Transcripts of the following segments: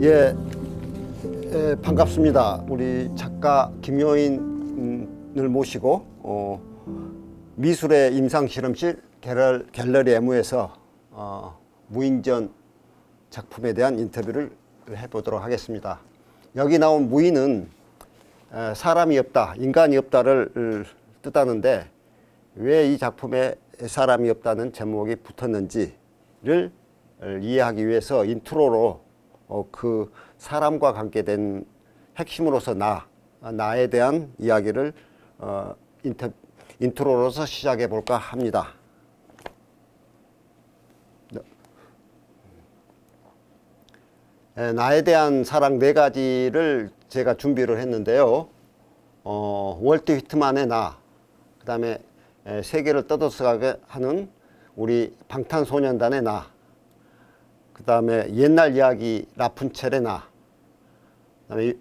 예, 반갑습니다. 우리 작가 김효인을 모시고 미술의 임상실험실 갤러리 M에서 무인전 작품에 대한 인터뷰를 해보도록 하겠습니다. 여기 나온 무인은 사람이 없다, 인간이 없다를 뜻하는데 왜 이 작품에 사람이 없다는 제목이 붙었는지를 이해하기 위해서 인트로로 그 사람과 관계된 핵심으로서 나에 대한 이야기를 인트로로서 시작해 볼까 합니다. 나에 대한 사랑 4가지를 제가 준비를 했는데요. 월트 휘트만의 나, 그 다음에 세계를 떠들썩하게 하는 우리 방탄소년단의 나, 그 다음에 옛날 이야기 라푼첼의 나, 그 다음에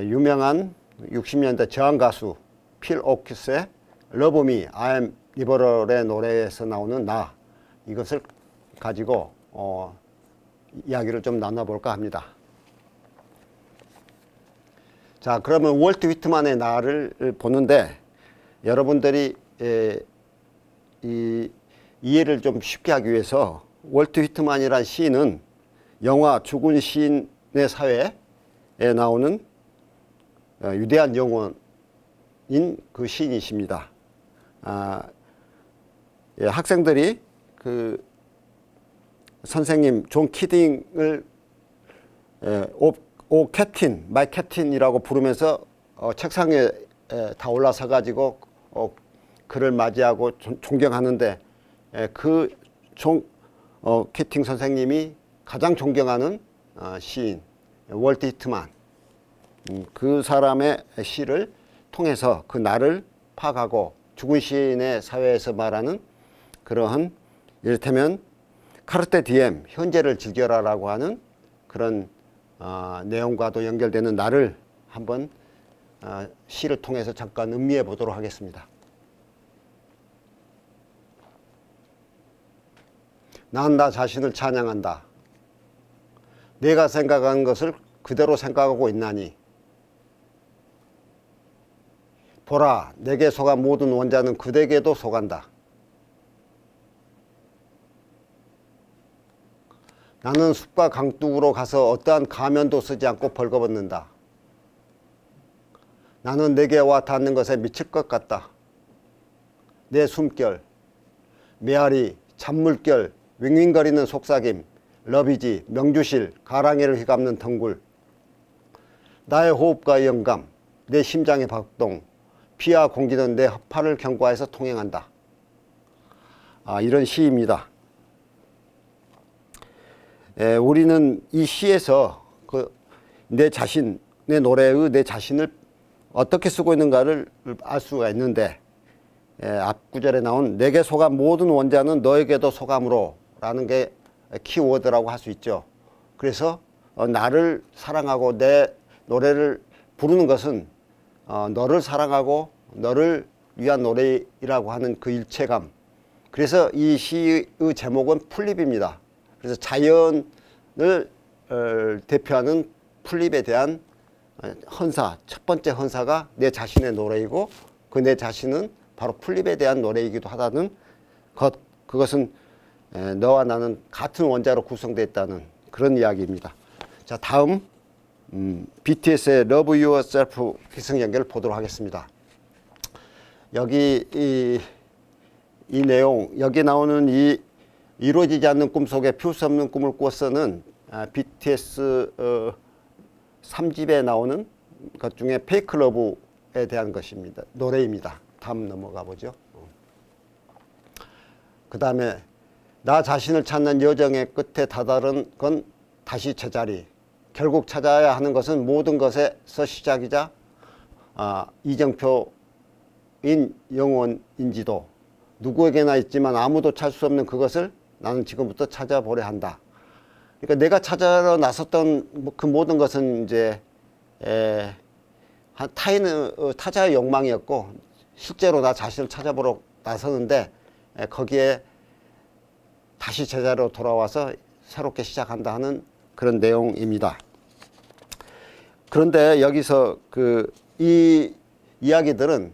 유명한 60년대 저항 가수 필 오큐스의 러브 미, I am liberal의 노래에서 나오는 나, 이것을 가지고 이야기를 좀 나눠볼까 합니다. 자, 그러면 월트 휘트만의 나를 보는데 여러분들이 이 이해를 좀 쉽게 하기 위해서 월트 휘트만이란 시인은 영화 죽은 시인의 사회에 나오는 위대한 영혼인 그 시인이십니다. 학생들이 그 선생님 존 키딩을 오 캡틴, 마이 캡틴이라고 부르면서 책상에 다 올라서 가지고 그를 맞이하고 존경하는데 그 캡틴 선생님이 가장 존경하는 시인 월트 휘트만, 그 사람의 시를 통해서 그 나를 파악하고 죽은 시인의 사회에서 말하는 그러한 이를테면 카르테 디엠, 현재를 즐겨라라고 하는 그런 내용과도 연결되는 나를 한번 시를 통해서 잠깐 음미해 보도록 하겠습니다. 난 나 자신을 찬양한다. 내가 생각하는 것을 그대로 생각하고 있나니 보라, 내게 속한 모든 원자는 그대에게도 속한다. 나는 숲과 강둑으로 가서 어떠한 가면도 쓰지 않고 벌거벗는다. 나는 내게 와 닿는 것에 미칠 것 같다. 내 숨결, 메아리, 잔물결, 윙윙거리는 속삭임, 러비지, 명주실, 가랑이를 휘감는 덩굴, 나의 호흡과의 영감, 내 심장의 박동, 피와 공기는 내 허파를 경과해서 통행한다. 이런 시입니다. 우리는 이 시에서 내 자신, 내 노래의 내 자신을 어떻게 쓰고 있는가를 알 수가 있는데, 앞 구절에 나온 내게 속한 모든 원자는 너에게도 속함으로 라는 게 키워드라고 할 수 있죠. 그래서 나를 사랑하고 내 노래를 부르는 것은 너를 사랑하고 너를 위한 노래라고 하는 그 일체감. 그래서 이 시의 제목은 풀립입니다. 그래서 자연을 대표하는 풀립에 대한 헌사, 첫 번째 헌사가 내 자신의 노래이고 그 내 자신은 바로 풀립에 대한 노래이기도 하다는 것, 그것은 너와 나는 같은 원자로 구성되어 있다는 그런 이야기입니다. 자, 다음 BTS의 Love Yourself 기성 연결을 보도록 하겠습니다. 여기 이 내용, 여기 나오는 이 이루어지지 않는 꿈속에 피울 수 없는 꿈을 꾸었어는 BTS 3집에 나오는 것 중에 페이크 러브에 대한 것입니다. 노래입니다. 다음 넘어가 보죠. 그 다음에 나 자신을 찾는 여정의 끝에 다다른 건 다시 제자리. 결국 찾아야 하는 것은 모든 것에서 시작이자 이정표인 영혼인지도 누구에게나 있지만 아무도 찾을 수 없는 그것을 나는 지금부터 찾아보려 한다. 그러니까 내가 찾아러 나섰던 그 모든 것은 이제 타자의 욕망이었고 실제로 나 자신을 찾아보러 나서는데 거기에 다시 제자로 돌아와서 새롭게 시작한다 하는 그런 내용입니다. 그런데 여기서 이 이야기들은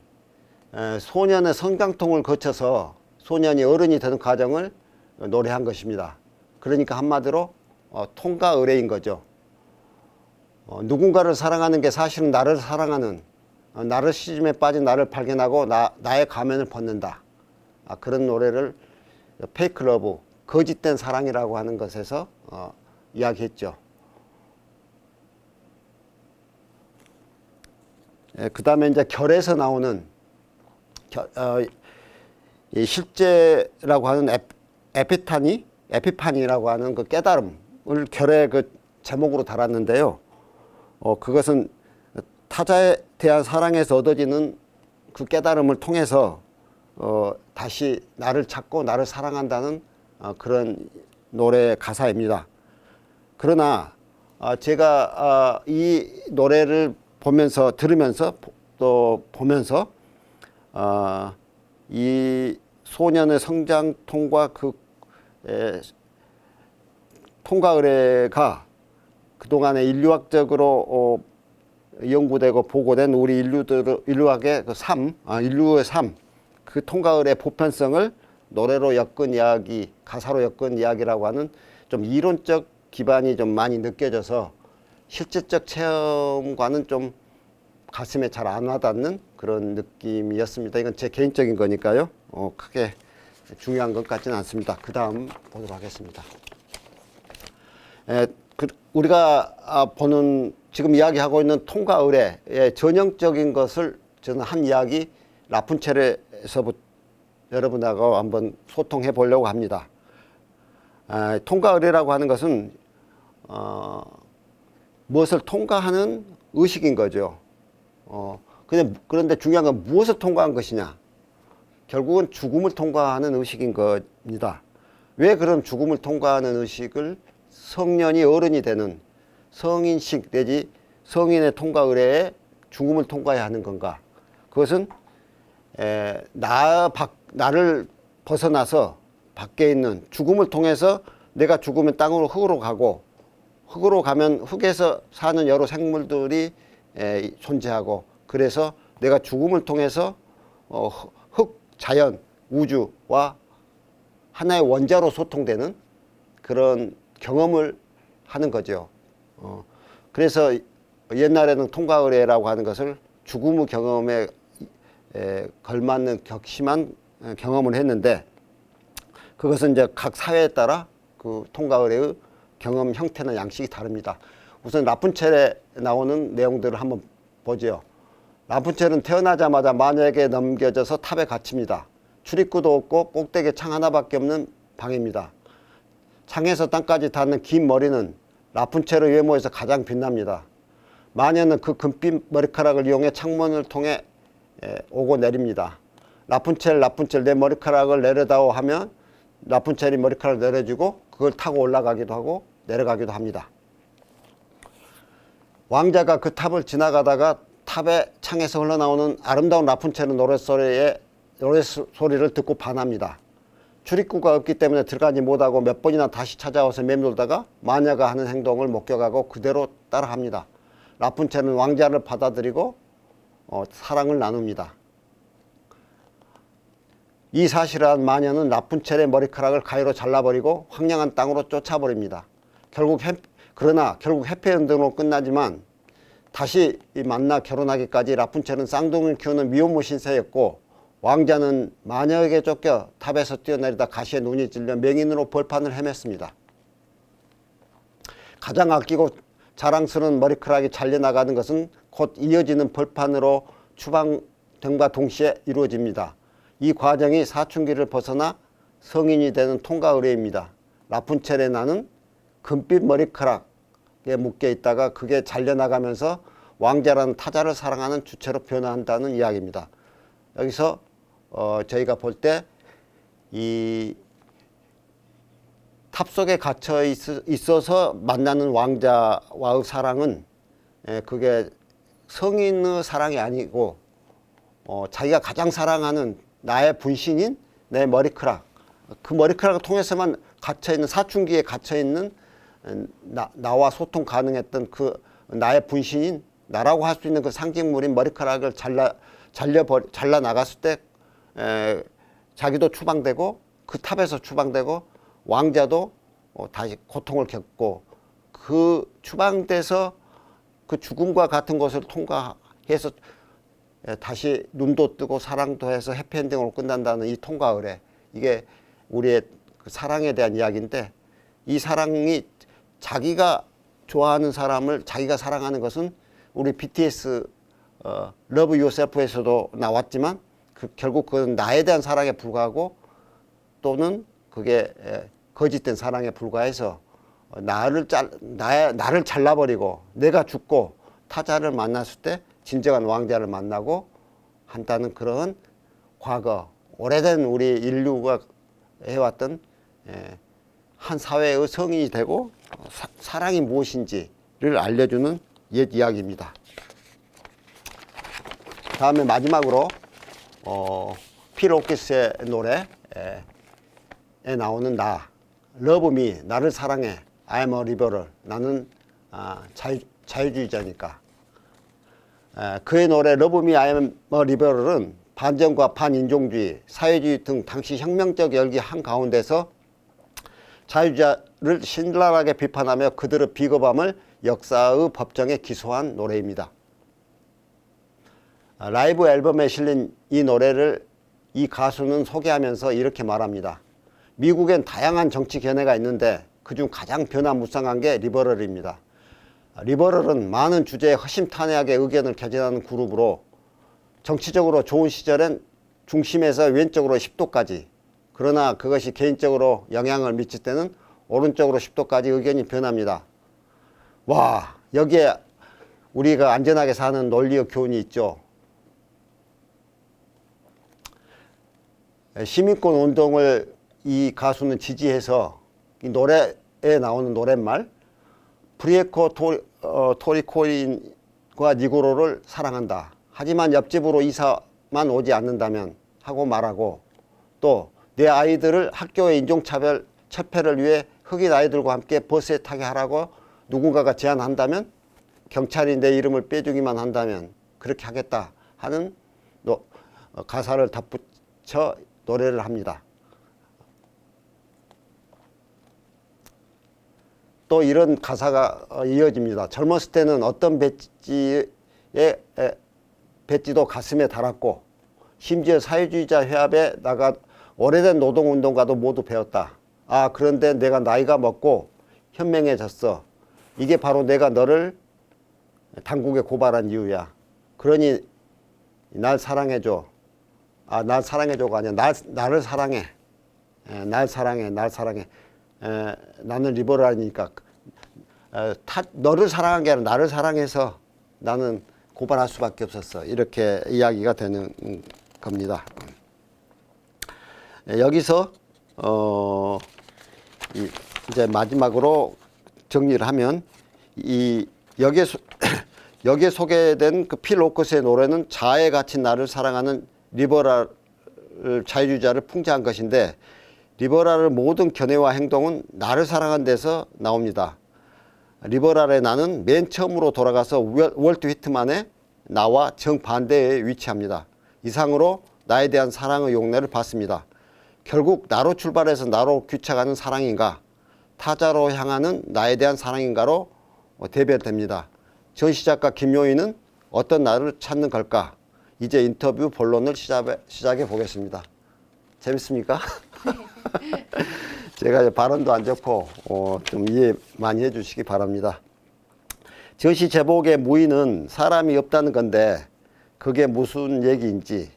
소년의 성장통을 거쳐서 소년이 어른이 되는 과정을 노래한 것입니다. 그러니까 한마디로 통과 의례인 거죠. 누군가를 사랑하는 게 사실은 나를 사랑하는, 나르시즘에 빠진 나를 발견하고 나의 가면을 벗는다. 그런 노래를 페이크 러브, 거짓된 사랑이라고 하는 것에서 이야기했죠. 그 다음에 이제 결에서 나오는 이 실제라고 하는 에피파니라고 하는 그 깨달음을 결의 그 제목으로 달았는데요. 그것은 타자에 대한 사랑에서 얻어지는 그 깨달음을 통해서 다시 나를 찾고 나를 사랑한다는 그런 노래 가사입니다. 그러나 제가 이 노래를 들으면서 또 보면서 이 소년의 성장통과 통과 의례가 그동안에 인류학적으로 연구되고 보고된 우리 인류학의 인류의 삶, 그 통과 의례 보편성을 노래로 엮은 이야기, 가사로 엮은 이야기라고 하는 좀 이론적 기반이 좀 많이 느껴져서 실제적 체험과는 좀 가슴에 잘 안 와닿는 그런 느낌이었습니다. 이건 제 개인적인 거니까요. 크게 중요한 것 같지는 않습니다. 그 다음 보도록 하겠습니다. 우리가 지금 이야기하고 있는 통과 의례의 전형적인 것을 저는 한 이야기 라푼첼에서부터 여러분하고 한번 소통해 보려고 합니다. 통과 의례라고 하는 것은 무엇을 통과하는 의식인 거죠. 그런데 중요한 건 무엇을 통과한 것이냐. 결국은 죽음을 통과하는 의식인 겁니다. 왜 그럼 죽음을 통과하는 의식을 성년이 어른이 되는 성인식 내지 성인의 통과 의례에 죽음을 통과해야 하는 건가? 그것은 나를 벗어나서 밖에 있는 죽음을 통해서 내가 죽으면 땅으로 흙으로 가고 흙으로 가면 흙에서 사는 여러 생물들이 존재하고 그래서 내가 죽음을 통해서 흙, 자연, 우주와 하나의 원자로 소통되는 그런 경험을 하는 거죠. 그래서 옛날에는 통과 의례라고 하는 것을 죽음의 경험에 걸맞는 격심한 경험을 했는데 그것은 이제 각 사회에 따라 그 통과 의례의 경험 형태나 양식이 다릅니다. 우선 라푼첼에 나오는 내용들을 한번 보죠. 라푼첼은 태어나자마자 마녀에게 넘겨져서 탑에 갇힙니다. 출입구도 없고 꼭대기에 창 하나밖에 없는 방입니다. 창에서 땅까지 닿는 긴 머리는 라푼첼의 외모에서 가장 빛납니다. 마녀는 그 금빛 머리카락을 이용해 창문을 통해 오고 내립니다. 라푼첼 내 머리카락을 내려다오 하면 라푼첼이 머리카락을 내려주고 그걸 타고 올라가기도 하고 내려가기도 합니다. 왕자가 그 탑을 지나가다가 탑의 창에서 흘러나오는 아름다운 라푼첼의 노랫소리를 듣고 반합니다. 출입구가 없기 때문에 들어가지 못하고 몇 번이나 다시 찾아와서 맴돌다가 마녀가 하는 행동을 목격하고 그대로 따라합니다. 라푼첼은 왕자를 받아들이고 사랑을 나눕니다. 이 사실을 한 마녀는 라푼첼의 머리카락을 가위로 잘라버리고 황량한 땅으로 쫓아버립니다. 그러나 결국 해피엔딩으로 끝나지만 다시 만나 결혼하기까지 라푼첼은 쌍둥이를 키우는 미혼모 신세였고 왕자는 마녀에게 쫓겨 탑에서 뛰어내리다 가시에 눈이 찔려 맹인으로 벌판을 헤맸습니다. 가장 아끼고 자랑스러운 머리카락이 잘려나가는 것은 곧 이어지는 벌판으로 추방됨과 동시에 이루어집니다. 이 과정이 사춘기를 벗어나 성인이 되는 통과 의례입니다. 라푼첼의 나는 금빛 머리카락에 묶여 있다가 그게 잘려나가면서 왕자라는 타자를 사랑하는 주체로 변화한다는 이야기입니다. 여기서 저희가 볼 때 이 탑 속에 갇혀 있어서 만나는 왕자와의 사랑은 그게 성인의 사랑이 아니고 자기가 가장 사랑하는 나의 분신인 내 머리카락, 그 머리카락을 통해서만 갇혀있는 사춘기에 갇혀있는 나와 소통 가능했던 그 나의 분신인 나라고 할 수 있는 그 상징물인 머리카락을 잘라 나갔을 때 자기도 추방되고 그 탑에서 추방되고 왕자도 다시 고통을 겪고 그 추방돼서 그 죽음과 같은 것을 통과해서 다시 눈도 뜨고 사랑도 해서 해피엔딩으로 끝난다는 이 통과 의례, 이게 우리의 그 사랑에 대한 이야기인데, 이 사랑이 자기가 좋아하는 사람을 자기가 사랑하는 것은 우리 BTS Love Yourself에서도 나왔지만 결국 그건 나에 대한 사랑에 불과하고 또는 그게 거짓된 사랑에 불과해서 나를 잘라버리고 내가 죽고 타자를 만났을 때 진정한 왕자를 만나고 한다는 그런 과거, 오래된 우리 인류가 해왔던 한 사회의 성인이 되고 사랑이 무엇인지를 알려주는 옛 이야기입니다. 다음에 마지막으로 필 호키스의 노래에 나오는 나, Love Me, 나를 사랑해, I'm a liberal, 나는 자유주의자니까. 그의 노래 Love Me, I'm a liberal은 반정과 반인종주의, 사회주의 등 당시 혁명적 열기 한가운데서 자유주의자를 신랄하게 비판하며 그들의 비겁함을 역사의 법정에 기소한 노래입니다. 라이브 앨범에 실린 이 노래를 이 가수는 소개하면서 이렇게 말합니다. 미국엔 다양한 정치 견해가 있는데 그중 가장 변화무쌍한 게 리버럴입니다. 리버럴은 많은 주제에 허심탄회하게 의견을 개진하는 그룹으로 정치적으로 좋은 시절엔 중심에서 왼쪽으로 10도까지, 그러나 그것이 개인적으로 영향을 미칠 때는 오른쪽으로 10도까지 의견이 변합니다. 와, 여기에 우리가 안전하게 사는 논리의 교훈이 있죠. 시민권 운동을 이 가수는 지지해서 이 노래에 나오는 노랫말 브리에코 토리코린과 니고로를 사랑한다. 하지만 옆집으로 이사만 오지 않는다면 하고 말하고, 또 내 아이들을 학교의 인종차별 철폐를 위해 흑인 아이들과 함께 버스에 타게 하라고 누군가가 제안한다면, 경찰이 내 이름을 빼주기만 한다면 그렇게 하겠다 하는 가사를 덧붙여 노래를 합니다. 또 이런 가사가 이어집니다. 젊었을 때는 어떤 배지도 가슴에 달았고 심지어 사회주의자 회합에 나가 오래된 노동운동가도 모두 배웠다. 아, 그런데 내가 나이가 먹고 현명해졌어. 이게 바로 내가 너를 당국에 고발한 이유야. 그러니 날 사랑해줘. 아, 날 사랑해줘가 아니라 나를 사랑해. 날 사랑해. 나는 리버럴이니까 너를 사랑한 게 아니라 나를 사랑해서 나는 고발할 수밖에 없었어. 이렇게 이야기가 되는 겁니다. 여기서 이제 마지막으로 정리를 하면 여기에 소개된 그 필 호크스의 노래는 자아에 갇힌 나를 사랑하는 리버럴 자유주의자를 풍자한 것인데, 리버럴의 모든 견해와 행동은 나를 사랑한 데서 나옵니다. 리버럴의 나는 맨 처음으로 돌아가서 월트 휘트만의 나와 정반대에 위치합니다. 이상으로 나에 대한 사랑의 용례를 받습니다. 결국 나로 출발해서 나로 귀착하는 사랑인가, 타자로 향하는 나에 대한 사랑인가로 대별됩니다. 전시작가 김용희는 어떤 나를 찾는 걸까? 이제 인터뷰 본론을 시작해 보겠습니다. 재밌습니까? 제가 발언도 안 좋고 좀 이해 많이 해주시기 바랍니다. 전시 제목의 무인은 사람이 없다는 건데 그게 무슨 얘기인지,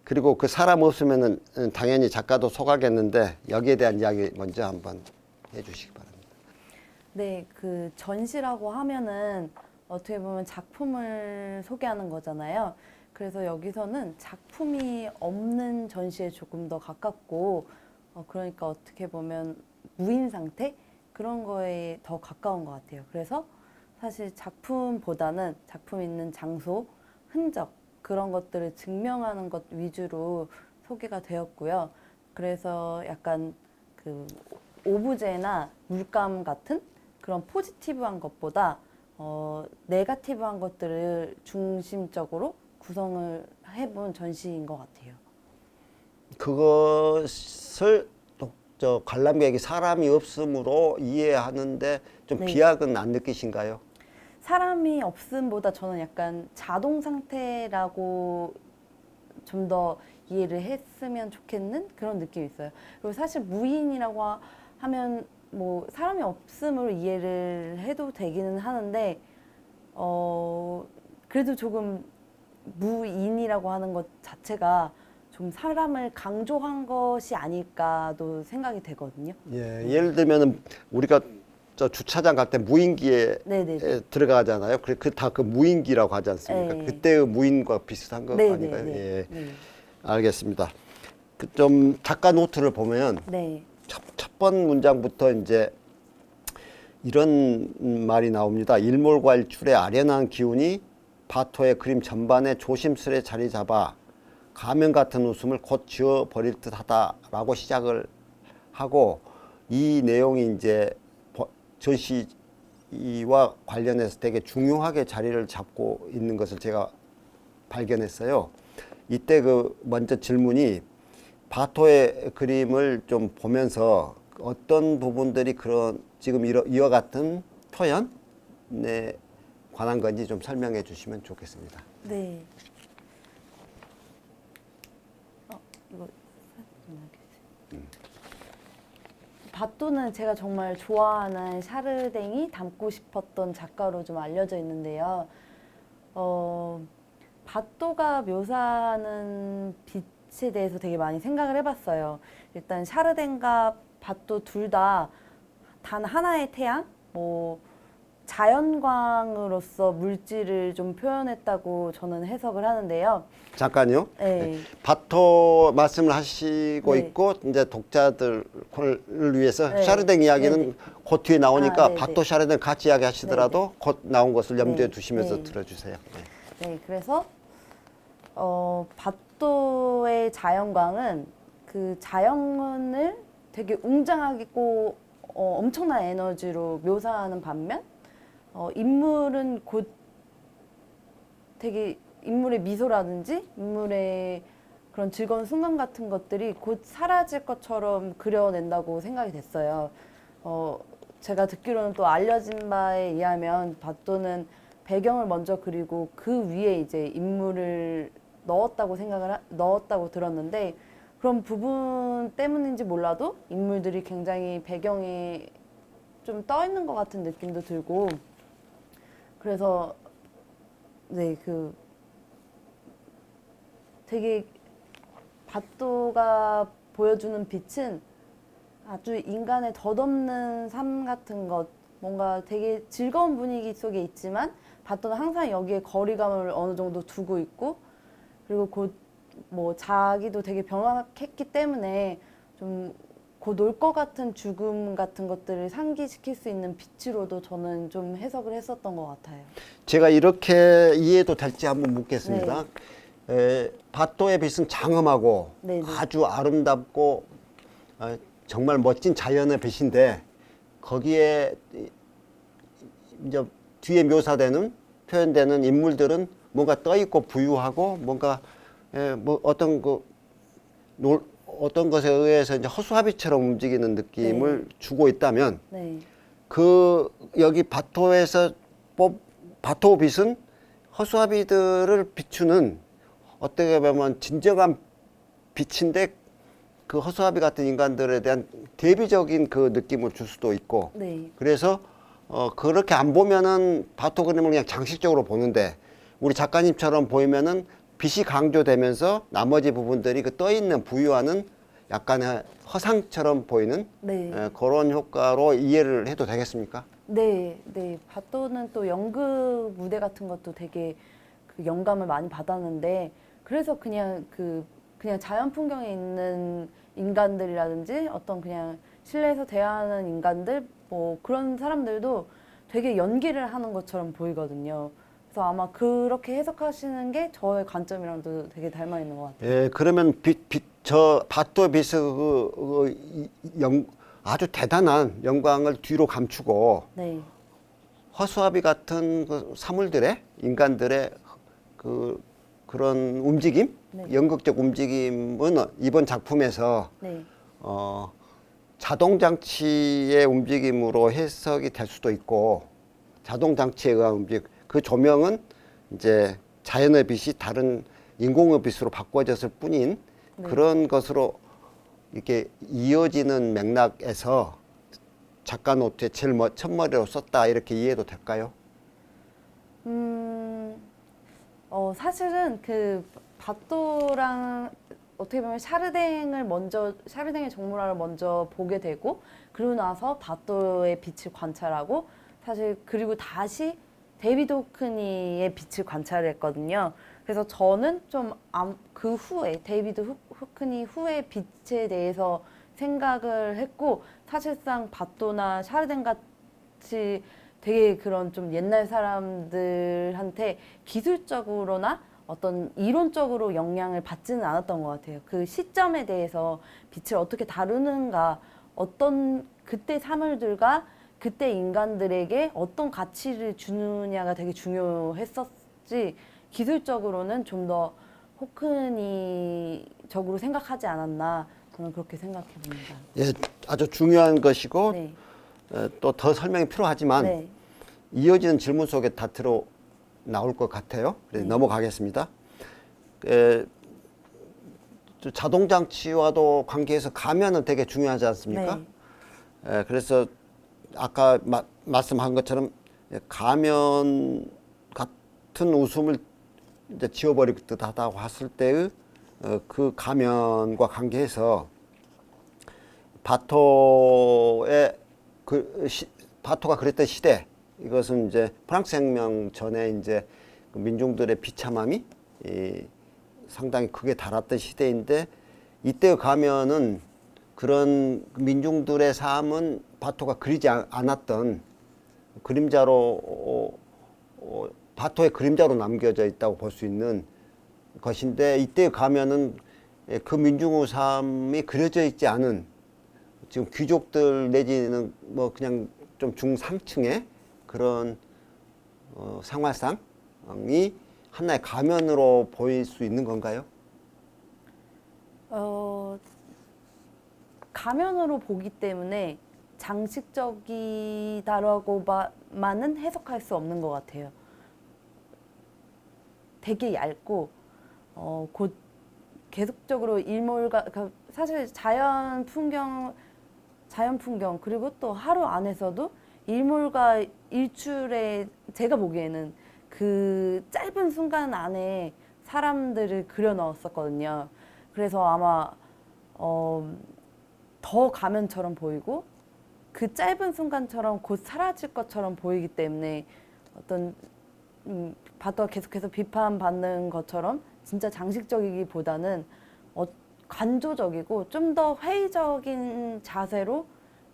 그리고 그 사람 없으면은 당연히 작가도 속하겠는데 여기에 대한 이야기 먼저 한번 해주시기 바랍니다. 네, 그 전시라고 하면은 어떻게 보면 작품을 소개하는 거잖아요. 그래서 여기서는 작품이 없는 전시에 조금 더 가깝고, 그러니까 어떻게 보면 무인 상태? 그런 거에 더 가까운 것 같아요. 그래서 사실 작품보다는 작품 있는 장소, 흔적, 그런 것들을 증명하는 것 위주로 소개가 되었고요. 그래서 약간 그 오브제나 물감 같은 그런 포지티브한 것보다 네거티브한 것들을 중심적으로 구성을 해본 전시인 것 같아요. 그것을 저 관람객이 사람이 없으므로 이해하는데 좀 네. 비약은 안 느끼신가요? 사람이 없음보다 저는 약간 자동 상태라고 좀 더 이해를 했으면 좋겠는 그런 느낌이 있어요. 그리고 사실 무인이라고 하면 뭐 사람이 없음으로 이해를 해도 되기는 하는데 그래도 조금 무인이라고 하는 것 자체가 좀 사람을 강조한 것이 아닐까도 생각이 되거든요. 예, 예를 들면은 우리가 저 주차장 갈 때 무인기에 네네네. 들어가잖아요. 그 다 그 무인기라고 하지 않습니까? 네. 그때의 무인과 비슷한 거 아닌가요? 네네네. 예, 네. 알겠습니다. 그 좀 작가 노트를 보면 네. 첫 번 문장부터 이제 이런 말이 나옵니다. 일몰과일출의 아련한 기운이 바토의 그림 전반에 조심스레 자리 잡아 가면 같은 웃음을 곧 지워버릴 듯하다라고 시작을 하고, 이 내용이 이제 전시와 관련해서 되게 중요하게 자리를 잡고 있는 것을 제가 발견했어요. 이때 그 먼저 질문이 바토의 그림을 좀 보면서 어떤 부분들이 그런 지금 이와 같은 표현에 관한 건지 좀 설명해 주시면 좋겠습니다. 네. 이거 좀 알겠어요. 바토는 제가 정말 좋아하는 샤르댕이 닮고 싶었던 작가로 좀 알려져 있는데요. 바토가 묘사하는 빛에 대해서 되게 많이 생각을 해봤어요. 일단 샤르댕과 바토 둘 다 단 하나의 태양, 뭐 자연광으로서 물질을 좀 표현했다고 저는 해석을 하는데요. 잠깐요. 네. 바토 말씀을 하시고 네. 있고 이제 독자들을 위해서 네. 샤르댕 이야기는 네네. 곧 뒤에 나오니까 네네. 바토 샤르댕 같이 이야기하시더라도 곧 나온 것을 염두에 네. 두시면서 네. 들어주세요. 네. 네, 그래서 바토의 자연광은 그 자연을 되게 웅장하고 엄청난 에너지로 묘사하는 반면 인물은 곧 되게 인물의 미소라든지 인물의 그런 즐거운 순간 같은 것들이 곧 사라질 것처럼 그려낸다고 생각이 됐어요. 제가 듣기로는 또 알려진 바에 의하면 바토는 배경을 먼저 그리고 그 위에 이제 인물을 넣었다고 들었는데, 그런 부분 때문인지 몰라도 인물들이 굉장히 배경에 좀 떠 있는 것 같은 느낌도 들고, 그래서 네, 그 되게 바토가 보여주는 빛은 아주 인간의 덧없는 삶 같은 것, 뭔가 되게 즐거운 분위기 속에 있지만 바토는 항상 여기에 거리감을 어느 정도 두고 있고, 그리고 곧 뭐 자기도 되게 병약했기 때문에 좀 곧 올 것 같은 죽음 같은 것들을 상기시킬 수 있는 빛으로도 저는 좀 해석을 했었던 것 같아요. 제가 이렇게 이해도 될지 한번 묻겠습니다. 바토의 빛은 장엄하고 네네. 아주 아름답고 정말 멋진 자연의 빛인데, 거기에 이제 뒤에 묘사되는 표현되는 인물들은 뭔가 떠 있고 부유하고 뭔가 뭐 어떤 것에 의해서 이제 허수아비처럼 움직이는 느낌을 주고 있다면, 네. 여기 바토에서 바토 빛은 허수아비들을 비추는 어떻게 보면 진정한 빛인데, 그 허수아비 같은 인간들에 대한 대비적인 그 느낌을 줄 수도 있고, 네. 그래서 그렇게 안 보면은 바토 그림을 그냥 장식적으로 보는데, 우리 작가님처럼 보이면은 빛이 강조되면서 나머지 부분들이 그 떠 있는 부유하는 약간의 허상처럼 보이는 네. 그런 효과로 이해를 해도 되겠습니까? 네, 네. 바토는 또 연극 무대 같은 것도 되게 그 영감을 많이 받았는데, 그래서 그냥 그냥 자연 풍경에 있는 인간들이라든지 어떤 그냥 실내에서 대화하는 인간들, 뭐 그런 사람들도 되게 연기를 하는 것처럼 보이거든요. 그래서 아마 그렇게 해석하시는 게 저의 관점이랑도 되게 닮아 있는 것 같아요. 예, 그러면 저 바토의 빛의 아주 대단한 영광을 뒤로 감추고 네, 허수아비 같은 그 사물들의 인간들의 그런 움직임, 네. 연극적 움직임은 이번 작품에서 네. 자동 장치의 움직임으로 해석이 될 수도 있고 자동 장치에 의한 움직 그 조명은 이제 자연의 빛이 다른 인공의 빛으로 바꿔졌을 뿐인 네. 그런 것으로 이렇게 이어지는 맥락에서 작가 노트에 제일 첫머리로 썼다 이렇게 이해도 될까요? 사실은 그 바토랑 어떻게 보면 샤르댕의 정물화를 먼저 보게 되고 그러고 나서 바토의 빛을 관찰하고 사실 그리고 다시 데이비드 호크니의 빛을 관찰했거든요. 그래서 저는 좀 그 후에 데이비드 호크니 후의 빛에 대해서 생각을 했고 사실상 바토나 샤르댕 같이 되게 그런 좀 옛날 사람들한테 기술적으로나 어떤 이론적으로 영향을 받지는 않았던 것 같아요. 그 시점에 대해서 빛을 어떻게 다루는가, 어떤 그때 사물들과 그때 인간들에게 어떤 가치를 주느냐가 되게 중요했었지 기술적으로는 좀 더 호크니적으로 생각하지 않았나 저는 그렇게 생각해 봅니다. 예, 아주 중요한 것이고 네. 또 더 설명이 필요하지만 네. 이어지는 질문 속에 다 들어 나올 것 같아요. 그래서 네. 넘어가겠습니다. 자동 장치와도 관계해서 가면은 되게 중요하지 않습니까? 네. 그래서 아까 말씀한 것처럼 가면 같은 웃음을 이제 지워버릴 듯하다고 했을 때의 그 가면과 관계해서 바토의 바토가 그랬던 시대 이것은 이제 프랑스 혁명 전에 이제 그 민중들의 비참함이 상당히 크게 달았던 시대인데 이때 가면은 그런 민중들의 삶은 바토가 그리지 않았던 그림자로 바토의 그림자로 남겨져 있다고 볼 수 있는 것인데 이때 가면은 그 민중의 삶이 그려져 있지 않은 지금 귀족들 내지는 뭐 그냥 좀 중상층의 그런 생활상이 하나의 가면으로 보일 수 있는 건가요? 가면으로 보기 때문에 장식적이다라고만은 해석할 수 없는 것 같아요. 되게 얇고 곧 계속적으로 그러니까 사실 자연 풍경 그리고 또 하루 안에서도 일몰과 일출에 제가 보기에는 그 짧은 순간 안에 사람들을 그려 넣었었거든요. 그래서 아마 더 가면처럼 보이고 그 짧은 순간처럼 곧 사라질 것처럼 보이기 때문에 어떤 바토가 계속해서 비판받는 것처럼 진짜 장식적이기보다는 관조적이고 좀 더 회의적인 자세로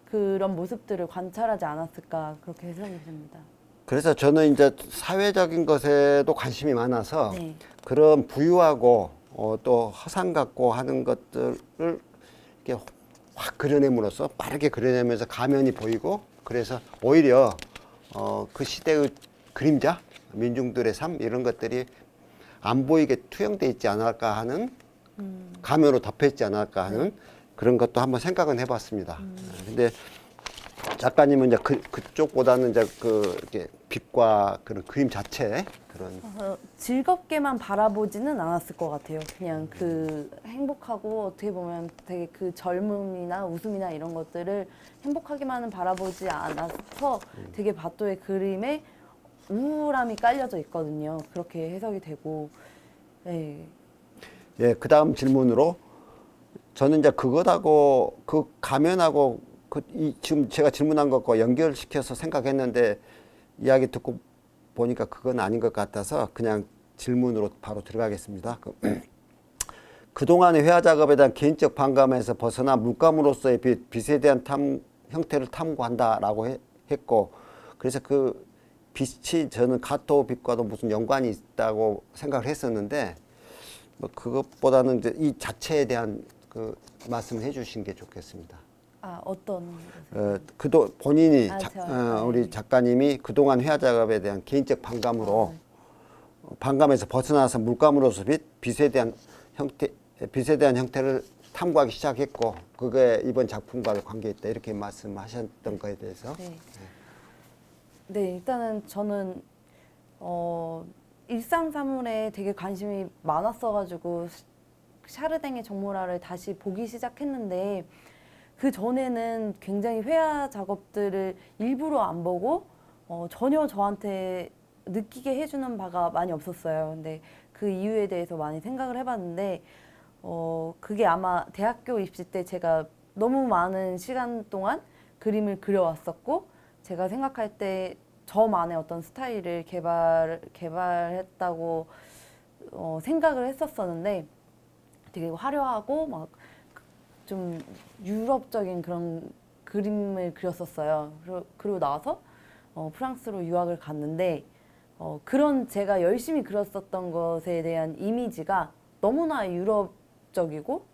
그런 모습들을 관찰하지 않았을까 그렇게 생각이 듭니다. 그래서 저는 이제 사회적인 것에도 관심이 많아서 네. 그런 부유하고 또 허상 같고 하는 것들을 이렇게 확 그려냄으로써 빠르게 그려내면서 가면이 보이고 그래서 오히려 그 시대의 그림자, 민중들의 삶 이런 것들이 안 보이게 투영돼 있지 않을까 하는 가면으로 덮여 있지 않을까 하는 그런 것도 한번 생각은 해봤습니다. 근데 작가님은 이제 그쪽보다는 이제 이렇게 빛과 그런 그림 자체 그런 즐겁게만 바라보지는 않았을 것 같아요. 그냥 그 행복하고 어떻게 보면 되게 그 젊음이나 웃음이나 이런 것들을 행복하게만은 바라보지 않아서 되게 바토의 그림에 우울함이 깔려져 있거든요. 그렇게 해석이 되고, 네. 예, 그 다음 질문으로 저는 이제 그것하고 그 가면하고 지금 제가 질문한 것과 연결시켜서 생각했는데 이야기 듣고 보니까 그건 아닌 것 같아서 그냥 질문으로 바로 들어가겠습니다. 그동안의 회화 작업에 대한 개인적 반감에서 벗어나 물감으로서의 빛에 대한 형태를 탐구한다라고 했고 그래서 그 빛이 저는 가토 빛과도 무슨 연관이 있다고 생각을 했었는데 뭐 그것보다는 이제 이 자체에 대한 그 말씀을 해주신 게 좋겠습니다. 어떤 그도 본인이 네. 우리 작가님이 그동안 회화 작업에 대한 개인적 반감으로 반감에서 벗어나서 물감으로서 빛에 대한 형태를 탐구하기 시작했고 그게 이번 작품과 관계있다 이렇게 말씀하셨던 거에 대해서 네, 일단은 저는 일상 사물에 되게 관심이 많았어가지고 샤르댕의 정모라를 다시 보기 시작했는데 그 전에는 굉장히 회화 작업들을 일부러 안 보고 전혀 저한테 느끼게 해주는 바가 많이 없었어요. 근데 그 이유에 대해서 많이 생각을 해봤는데 그게 아마 대학교 입시 때 제가 너무 많은 시간 동안 그림을 그려왔었고 제가 생각할 때 저만의 어떤 스타일을 개발했다고 생각을 했었었는데 되게 화려하고 막 좀 유럽적인 그런 그림을 그렸었어요. 그리고 나서 프랑스로 유학을 갔는데 그런 제가 열심히 그렸었던 것에 대한 이미지가 너무나 유럽적이고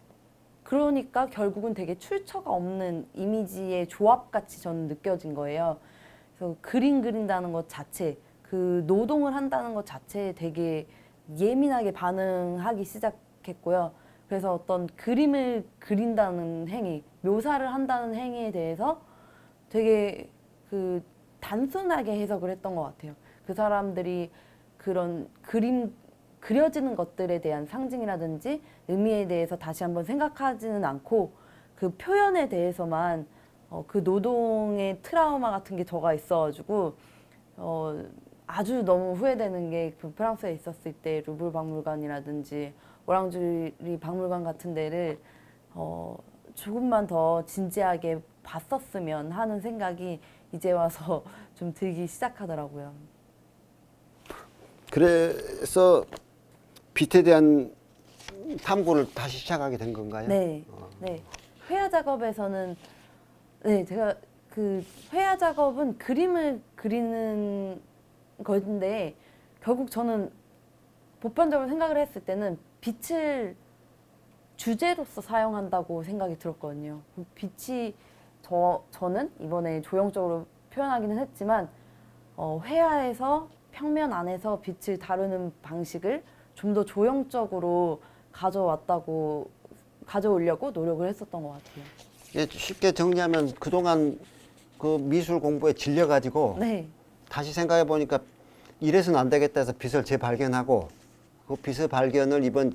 그러니까 결국은 되게 출처가 없는 이미지의 조합같이 저는 느껴진 거예요. 그래서 그림 그린다는 것 자체, 그 노동을 한다는 것 자체에 되게 예민하게 반응하기 시작했고요. 그래서 어떤 그림을 그린다는 행위, 묘사를 한다는 행위에 대해서 되게 그 단순하게 해석을 했던 것 같아요. 그 사람들이 그런 그려지는 것들에 대한 상징이라든지 의미에 대해서 다시 한번 생각하지는 않고 그 표현에 대해서만 그 노동의 트라우마 같은 게 저가 있어가지고 아주 너무 후회되는 게 그 프랑스에 있었을 때 루브르 박물관이라든지 오랑주리 박물관 같은 데를 조금만 더 진지하게 봤었으면 하는 생각이 이제 와서 좀 들기 시작하더라고요. 그래서 빛에 대한 탐구를 다시 시작하게 된 건가요? 네, 네. 회화 작업에서는 네, 제가 그 회화 작업은 그림을 그리는 건데 결국 저는 보편적으로 생각을 했을 때는 빛을 주제로서 사용한다고 생각이 들었거든요. 빛이 저는 이번에 조형적으로 표현하기는 했지만 회화에서 평면 안에서 빛을 다루는 방식을 좀 더 조형적으로 가져오려고 노력을 했었던 것 같아요. 예, 쉽게 정리하면 그동안 그 미술 공부에 질려가지고 네, 다시 생각해 보니까 이래서는 안 되겠다 해서 빛을 재발견하고 그 빛의 발견을 이번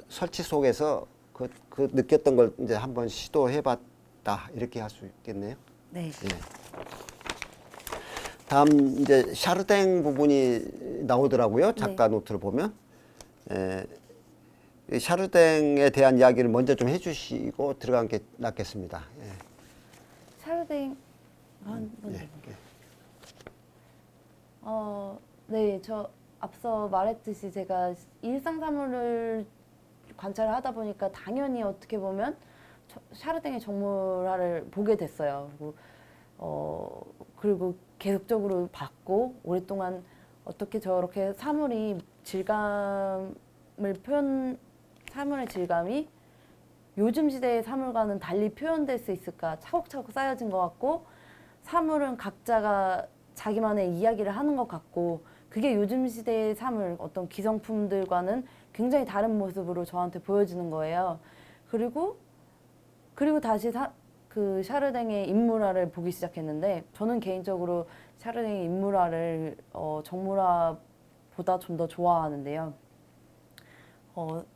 설치 속에서 그 느꼈던 걸 이제 한번 시도해봤다 이렇게 할 수 있겠네요. 네, 예. 다음 이제 샤르댕 부분이 나오더라고요. 작가 노트를 보면 이 샤르댕에 대한 이야기를 먼저 좀 해주시고 들어간 게 낫겠습니다. 예. 샤르댕 한번 예. 네, 저 앞서 말했듯이 제가 일상 사물을 관찰을 하다 보니까 당연히 어떻게 보면 샤르댕의 정물화를 보게 됐어요. 그리고 계속적으로 봤고 오랫동안 어떻게 저렇게 사물의 질감이 요즘 시대의 사물과는 달리 표현될 수 있을까 차곡차곡 쌓여진 것 같고 사물은 각자가 자기만의 이야기를 하는 것 같고 그게 요즘 시대의 사물 어떤 기성품들과는 굉장히 다른 모습으로 저한테 보여지는 거예요. 그리고 다시 그 샤르댕의 인물화를 보기 시작했는데 저는 개인적으로 샤르댕의 인물화를 정물화보다 좀 더 좋아하는데요.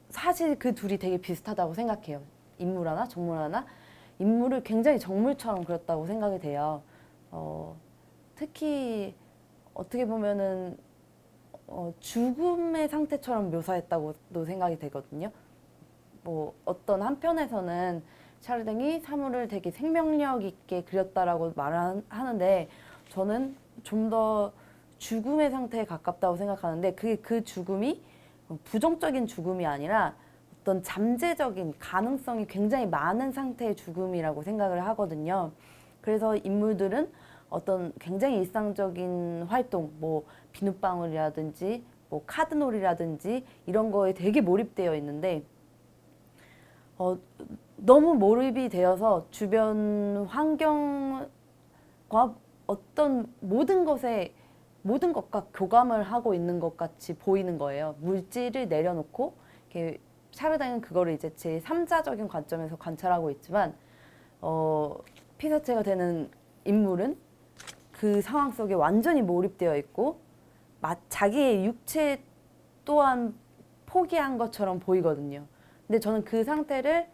사실 그 둘이 되게 비슷하다고 생각해요. 인물화나 정물화나 인물을 굉장히 정물처럼 그렸다고 생각이 돼요. 특히 어떻게 보면은 죽음의 상태처럼 묘사했다고도 생각이 되거든요. 뭐 어떤 한편에서는 샤르댕이 사물을 되게 생명력 있게 그렸다라고 말하는데 저는 좀 더 죽음의 상태에 가깝다고 생각하는데 그 죽음이 부정적인 죽음이 아니라 어떤 잠재적인 가능성이 굉장히 많은 상태의 죽음이라고 생각을 하거든요. 그래서 인물들은 어떤 굉장히 일상적인 활동, 뭐 비눗방울이라든지 뭐 카드놀이라든지 이런 거에 되게 몰입되어 있는데 너무 몰입이 되어서 주변 환경과 어떤 모든 것과 교감을 하고 있는 것 같이 보이는 거예요. 물질을 내려놓고 이렇게 샤르댕은 그거를 이제 제 3자적인 관점에서 관찰하고 있지만 피사체가 되는 인물은 그 상황 속에 완전히 몰입되어 있고 자기의 육체 또한 포기한 것처럼 보이거든요. 근데 저는 그 상태를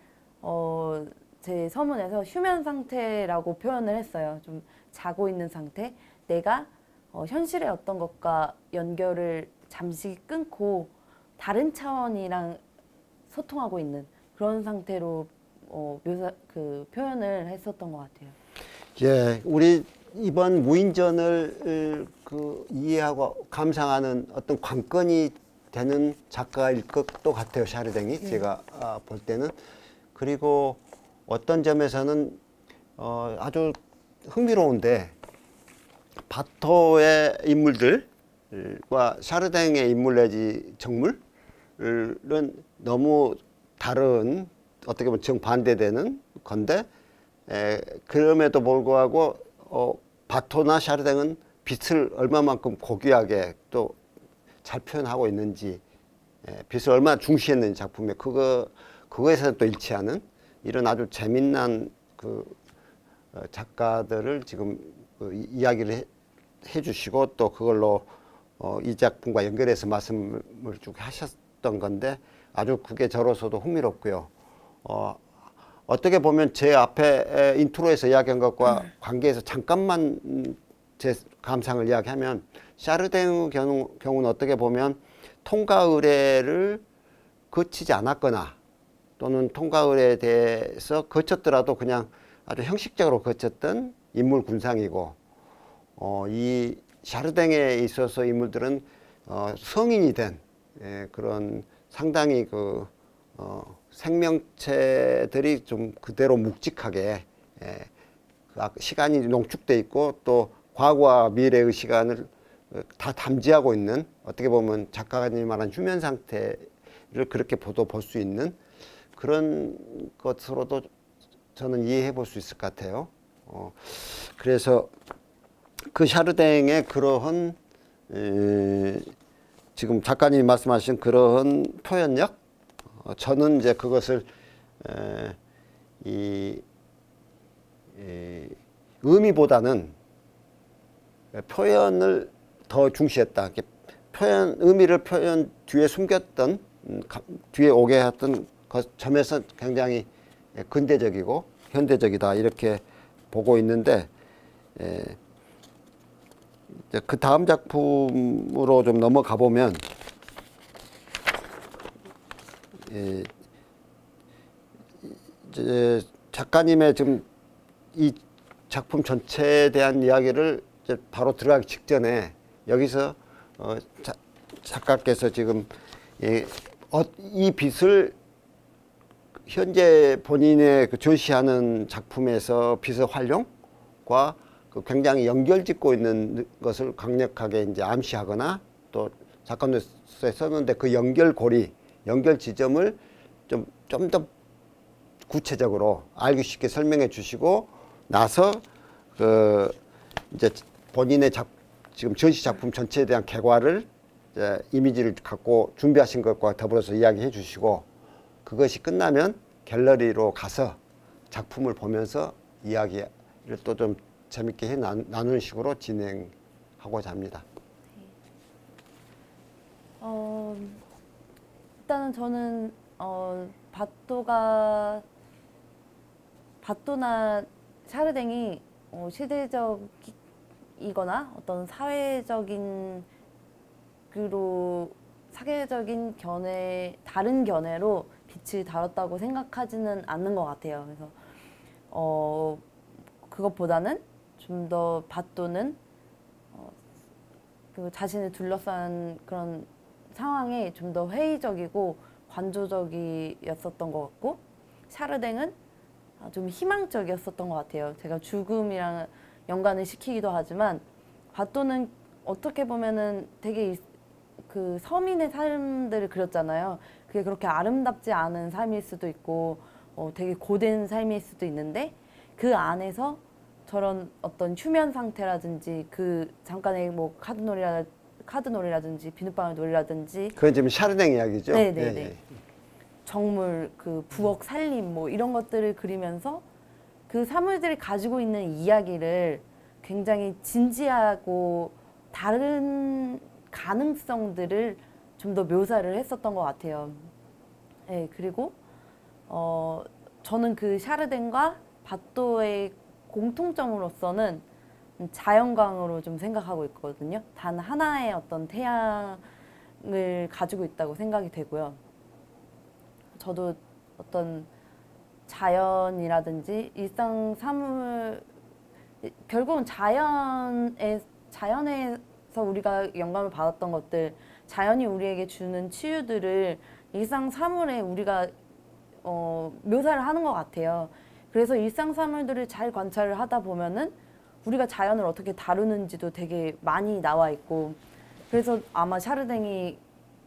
제 서문에서 휴면 상태라고 표현을 했어요. 좀 자고 있는 상태. 내가 현실의 어떤 것과 연결을 잠시 끊고 다른 차원이랑 소통하고 있는 그런 상태로 표현을 했었던 것 같아요. 예, 우리 이번 무인전을 이해하고 감상하는 어떤 관건이 되는 작가일 것도 같아요. 샤르댕이 제가 볼 때는. 그리고 어떤 점에서는 아주 흥미로운데 바토의 인물들과 샤르댕의 인물 내지 정물은 너무 다른 어떻게 보면 정반대되는 건데 그럼에도 불구하고 바토나 샤르댕은 빛을 얼마만큼 고귀하게 또 잘 표현하고 있는지 빛을 얼마나 중시했는지 작품에 그거에서 또 일치하는 이런 아주 재미난 작가들을 지금 이야기를 해주시고 또 그걸로 이 작품과 연결해서 말씀을 쭉 하셨던 건데 아주 그게 저로서도 흥미롭고요. 어떻게 보면 제 앞에 인트로에서 이야기한 것과 관계해서 잠깐만 제 감상을 이야기하면 샤르댕의 경우는 어떻게 보면 통가 의례를 거치지 않았거나 또는 통가 의례에 대해서 거쳤더라도 그냥 아주 형식적으로 거쳤던 인물 군상이고 이 샤르댕에 있어서 인물들은 성인이 된 그런 상당히 생명체들이 좀 그대로 묵직하게 시간이 농축돼 있고 또 과거와 미래의 시간을 다 담지하고 있는 어떻게 보면 작가님이 말한 휴면 상태를 그렇게 볼 수 있는 그런 것으로도 저는 이해해 볼 수 있을 것 같아요. 그래서 그 샤르댕의 그러한 지금 작가님이 말씀하신 그러한 표현력 저는 이제 그것을 의미보다는 표현을 더 중시했다. 의미를 표현 뒤에 숨겼던 뒤에 오게 했던 점에서 굉장히 근대적이고 현대적이다 이렇게 보고 있는데 그 다음 작품으로 좀 넘어가 보면 이제 작가님의 지금 이 작품 전체에 대한 이야기를 이제 바로 들어가기 직전에 여기서 작가께서 지금 이 빛을 현재 본인의 전시하는 작품에서 빛의 활용과 굉장히 연결짓고 있는 것을 강력하게 이제 암시하거나 또 작가님께서 썼는데 그 연결고리, 연결 지점을 좀 더 구체적으로 알기 쉽게 설명해 주시고 나서 이제 본인의 지금 전시 작품 전체에 대한 개괄을 이미지를 갖고 준비하신 것과 더불어서 이야기해 주시고 그것이 끝나면 갤러리로 가서 작품을 보면서 이야기를 또 좀 재밌게 나누는 식으로 진행하고자 합니다. 일단은 저는 바토나 샤르댕이 시대적이거나 어떤 사회적인 다른 견해로 빛을 다뤘다고 생각하지는 않는 것 같아요. 그래서 그것보다는 좀 더 바토는 그 자신을 둘러싼 그런 상황이 좀 더 회의적이고 관조적이었었던 것 같고 샤르댕은 좀 희망적이었었던 것 같아요. 제가 죽음이랑 연관을 시키기도 하지만 바토는 어떻게 보면은 되게 서민의 삶들을 그렸잖아요. 그게 그렇게 아름답지 않은 삶일 수도 있고 되게 고된 삶일 수도 있는데 그 안에서 저런 어떤 휴면 상태라든지 그 잠깐의 뭐 카드놀이라든지 비눗방울 놀이라든지 그건 지금 샤르댕 이야기죠? 네네네. 예, 예. 정물, 그 부엌 살림 뭐 이런 것들을 그리면서 그 사물들이 가지고 있는 이야기를 굉장히 진지하고 다른 가능성들을 좀 더 묘사를 했었던 것 같아요. 네, 그리고 저는 그 샤르덴과 바또의 공통점으로서는 자연광으로 좀 생각하고 있거든요. 단 하나의 어떤 태양을 가지고 있다고 생각이 되고요. 저도 어떤 자연이라든지 일상 사물 결국은 자연에서 우리가 영감을 받았던 것들, 자연이 우리에게 주는 치유들을 일상 사물에 우리가 묘사를 하는 것 같아요. 그래서 일상 사물들을 잘 관찰을 하다 보면은 우리가 자연을 어떻게 다루는지도 되게 많이 나와 있고, 그래서 아마 샤르댕이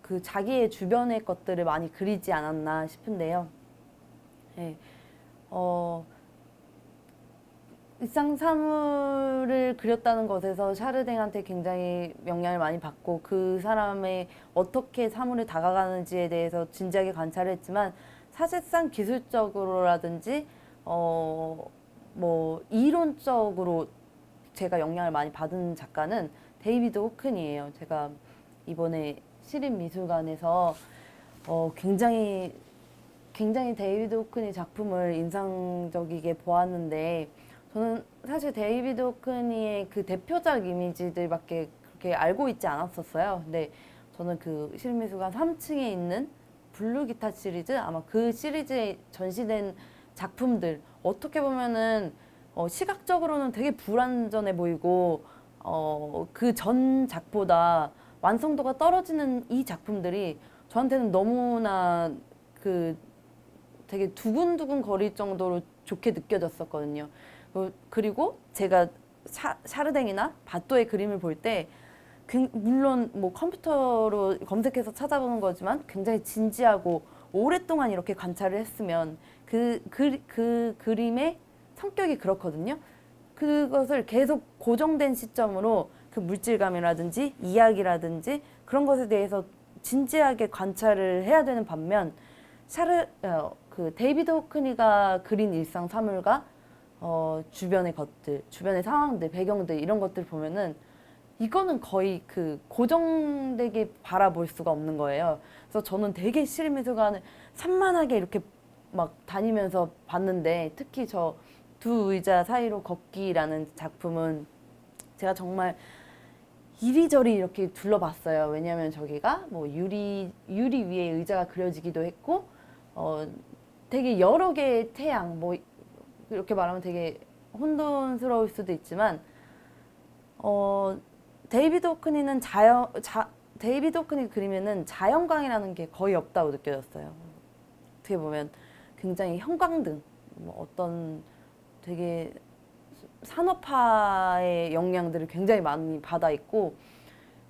그 자기의 주변의 것들을 많이 그리지 않았나 싶은데요. 네. 일상 사물을 그렸다는 것에서 샤르댕한테 굉장히 영향을 많이 받고 그 사람의 어떻게 사물에 다가가는지에 대해서 진지하게 관찰을 했지만 사실상 기술적으로라든지 뭐 이론적으로 제가 영향을 많이 받은 작가는 데이비드 호큰이에요. 제가 이번에 시립미술관에서 굉장히 데이비드 호큰의 작품을 인상적이게 보았는데, 저는 사실 데이비드 호크니의 그 대표작 이미지들밖에 그렇게 알고 있지 않았었어요. 근데 저는 그 시립미술관 3층에 있는 블루 기타 시리즈, 아마 그 시리즈에 전시된 작품들, 어떻게 보면은 시각적으로는 되게 불완전해 보이고 그 전 작보다 완성도가 떨어지는 이 작품들이 저한테는 너무나 그 되게 두근두근 거릴 정도로 좋게 느껴졌었거든요. 그리고 제가 샤르댕이나 바또의 그림을 볼 때 물론 뭐 컴퓨터로 검색해서 찾아보는 거지만 굉장히 진지하고 오랫동안 이렇게 관찰을 했으면 그 그림의 성격이 그렇거든요. 그것을 계속 고정된 시점으로 그 물질감이라든지 이야기라든지 그런 것에 대해서 진지하게 관찰을 해야 되는 반면 그 데이비드 호크니가 그린 일상 사물과 주변의 것들, 주변의 상황들, 배경들 이런 것들 보면은 이거는 거의 그 고정되게 바라볼 수가 없는 거예요. 그래서 저는 되게 시립미술관을 산만하게 이렇게 막 다니면서 봤는데, 특히 저 두 의자 사이로 걷기라는 작품은 제가 정말 이리저리 이렇게 둘러봤어요. 왜냐하면 저기가 뭐 유리 위에 의자가 그려지기도 했고, 되게 여러 개의 태양, 뭐 이렇게 말하면 되게 혼돈스러울 수도 있지만, 데이비드 호크니는 데이비드 호크니 그림에는 자연광이라는 게 거의 없다고 느껴졌어요. 어떻게 보면 굉장히 형광등, 뭐 어떤 되게 산업화의 영향들을 굉장히 많이 받아 있고,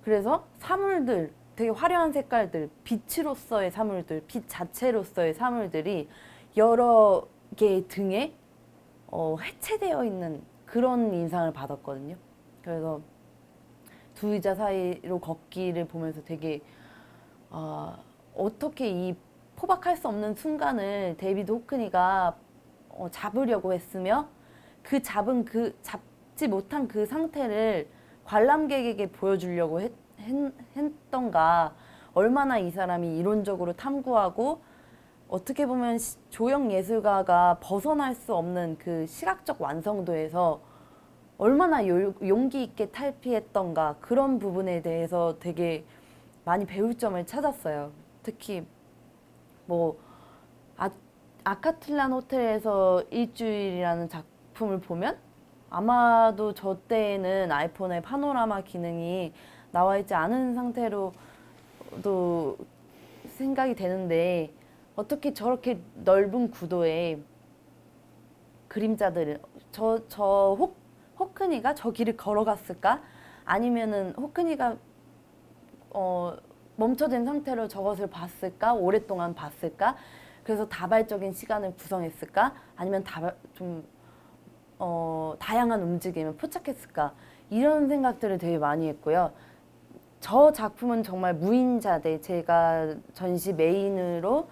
그래서 사물들, 되게 화려한 색깔들, 빛으로서의 사물들, 빛 자체로서의 사물들이 여러 개의 등에 해체되어 있는 그런 인상을 받았거든요. 그래서 두 의자 사이로 걷기를 보면서 되게 어떻게 이 포박할 수 없는 순간을 데이비드 호크니가 잡으려고 했으며, 잡지 못한 그 상태를 관람객에게 보여주려고 했던가, 얼마나 이 사람이 이론적으로 탐구하고 어떻게 보면 조형 예술가가 벗어날 수 없는 그 시각적 완성도에서 얼마나 용기 있게 탈피했던가, 그런 부분에 대해서 되게 많이 배울 점을 찾았어요. 특히 뭐 아카틀란 호텔에서 일주일이라는 작품을 보면 아마도 저 때에는 아이폰의 파노라마 기능이 나와 있지 않은 상태로도 생각이 되는데, 어떻게 저렇게 넓은 구도에 그림자들을 호크니가 저 길을 걸어갔을까? 아니면은 호크니가 멈춰진 상태로 저것을 봤을까? 오랫동안 봤을까? 그래서 다발적인 시간을 구성했을까? 아니면 다양한 움직임을 포착했을까? 이런 생각들을 되게 많이 했고요. 저 작품은 정말 무인자대, 제가 전시 메인으로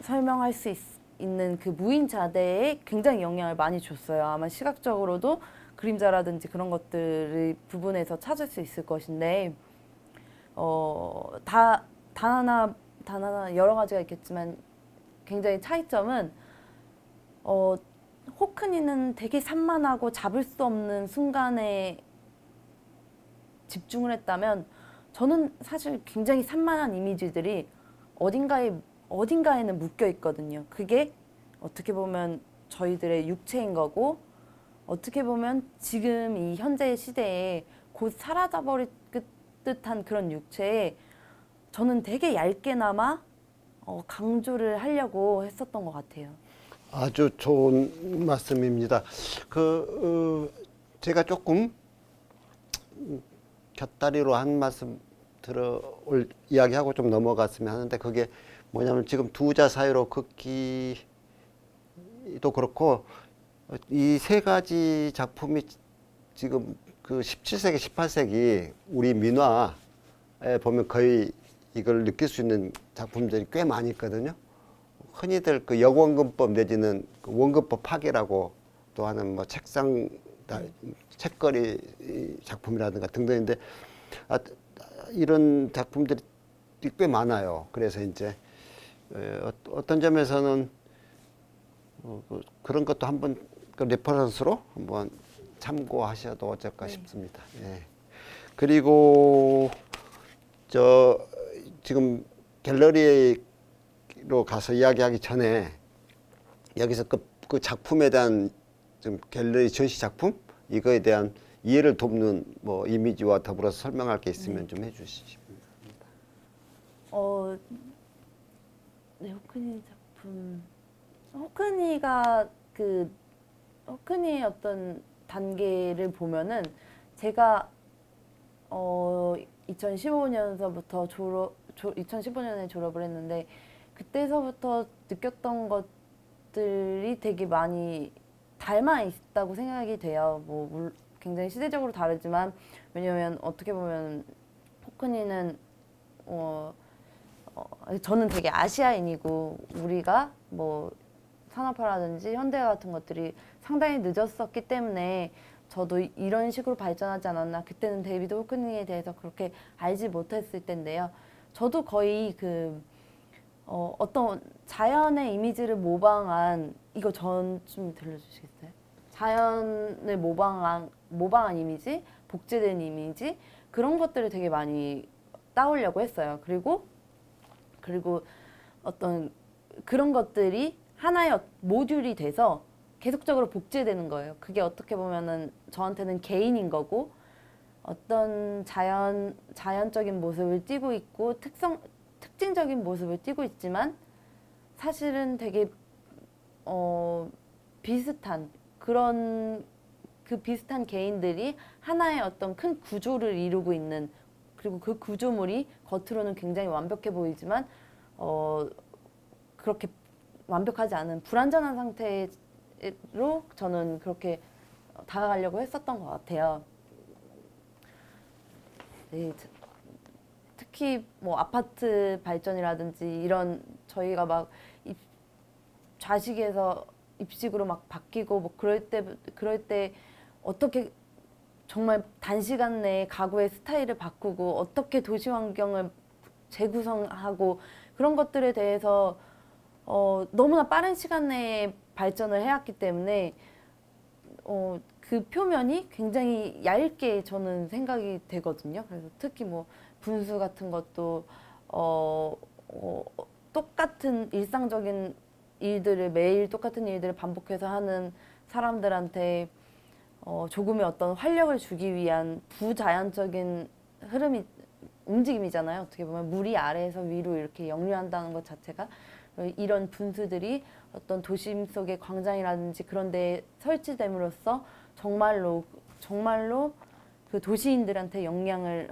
설명할 수 있는 그 무인자대에 굉장히 영향을 많이 줬어요. 아마 시각적으로도 그림자라든지 그런 것들을 부분에서 찾을 수 있을 것인데, 단 하나 여러 가지가 있겠지만 굉장히 차이점은 호크니는 되게 산만하고 잡을 수 없는 순간에 집중을 했다면 저는 사실 굉장히 산만한 이미지들이 어딘가에는 묶여 있거든요. 그게 어떻게 보면 저희들의 육체인 거고 어떻게 보면 지금 이 현재 시대에 곧 사라져버릴 듯한 그런 육체에 저는 되게 얇게나마 강조를 하려고 했었던 것 같아요. 아주 좋은 말씀입니다. 제가 조금 곁다리로 한 말씀 이야기하고 좀 넘어갔으면 하는데, 그게 뭐냐면 지금 두자 사이로 긋기도 그렇고 이 세 가지 작품이 지금 그 17세기, 18세기 우리 민화에 보면 거의 이걸 느낄 수 있는 작품들이 꽤 많이 있거든요. 흔히들 그 역원근법 내지는 그 원근법 파괴라고 또 하는 뭐 책거리 작품이라든가 등등인데, 이런 작품들이 꽤 많아요. 그래서 이제 어떤 점에서는 그런 것도 한번 그 레퍼런스로 한번 참고하셔도 어떨까 싶습니다. 예. 그리고 지금 갤러리로 가서 이야기하기 전에 여기서 그 작품에 대한 좀 갤러리 전시 작품 이거에 대한 이해를 돕는 뭐 이미지와 더불어서 설명할 게 있으면 좀 해주시면. 네, 호크니 작품. 호크니의 어떤 단계를 보면은 제가 2015년서부터 2015년에 졸업을 했는데 그때서부터 느꼈던 것들이 되게 많이 닮아 있다고 생각이 돼요. 굉장히 시대적으로 다르지만, 왜냐면 어떻게 보면 호크니는 저는 되게 아시아인이고 우리가 뭐 산업화라든지 현대 같은 것들이 상당히 늦었었기 때문에 저도 이런 식으로 발전하지 않았나. 그때는 데이비드 호크니에 대해서 그렇게 알지 못했을 텐데요. 저도 거의 어떤 자연의 이미지를 모방한, 이거 전 좀 들려주시겠어요? 자연을 모방한 이미지, 복제된 이미지, 그런 것들을 되게 많이 따오려고 했어요. 그리고 어떤 그런 것들이 하나의 모듈이 돼서 계속적으로 복제되는 거예요. 그게 어떻게 보면은 저한테는 개인인 거고, 어떤 자연적인 모습을 띠고 있고 특징적인 모습을 띠고 있지만 사실은 되게 비슷한 그 비슷한 개인들이 하나의 어떤 큰 구조를 이루고 있는, 그리고 그 구조물이 겉으로는 굉장히 완벽해 보이지만 그렇게 완벽하지 않은 불완전한 상태로 저는 그렇게 다가가려고 했었던 것 같아요. 네, 특히 뭐 아파트 발전이라든지 이런 저희가 막 좌식에서 입식으로 막 바뀌고 뭐 그럴 때 어떻게 정말 단시간 내에 가구의 스타일을 바꾸고 어떻게 도시 환경을 재구성하고 그런 것들에 대해서 너무나 빠른 시간 내에 발전을 해왔기 때문에 그 표면이 굉장히 얇게 저는 생각이 되거든요. 그래서 특히 뭐 분수 같은 것도 똑같은 일상적인 일들을 매일 똑같은 일들을 반복해서 하는 사람들한테 조금의 어떤 활력을 주기 위한 부자연적인 움직임이잖아요. 어떻게 보면 물이 아래에서 위로 이렇게 역류한다는 것 자체가, 이런 분수들이 어떤 도심 속의 광장이라든지 그런 데에 설치됨으로써 정말로 그 도시인들한테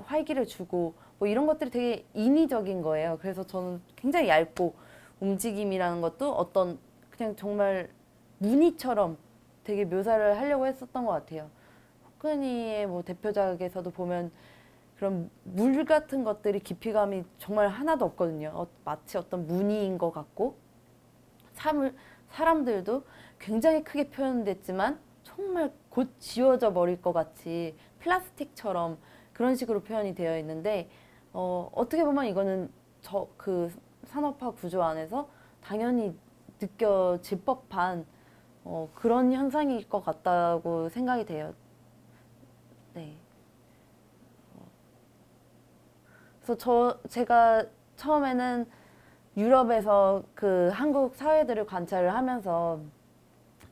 활기를 주고 뭐 이런 것들이 되게 인위적인 거예요. 그래서 저는 굉장히 얇고 움직임이라는 것도 어떤 그냥 정말 무늬처럼 되게 묘사를 하려고 했었던 것 같아요. 호크니의 뭐 대표작에서도 보면 그런 물 같은 것들이 깊이감이 정말 하나도 없거든요. 마치 어떤 무늬인 것 같고 사람들도 굉장히 크게 표현됐지만 정말 곧 지워져 버릴 것 같이 플라스틱처럼 그런 식으로 표현이 되어 있는데 어떻게 보면 이거는 그 산업화 구조 안에서 당연히 느껴질 법한 그런 현상일 것 같다고 생각이 돼요. 네. 그래서 제가 처음에는 유럽에서 그 한국 사회들을 관찰을 하면서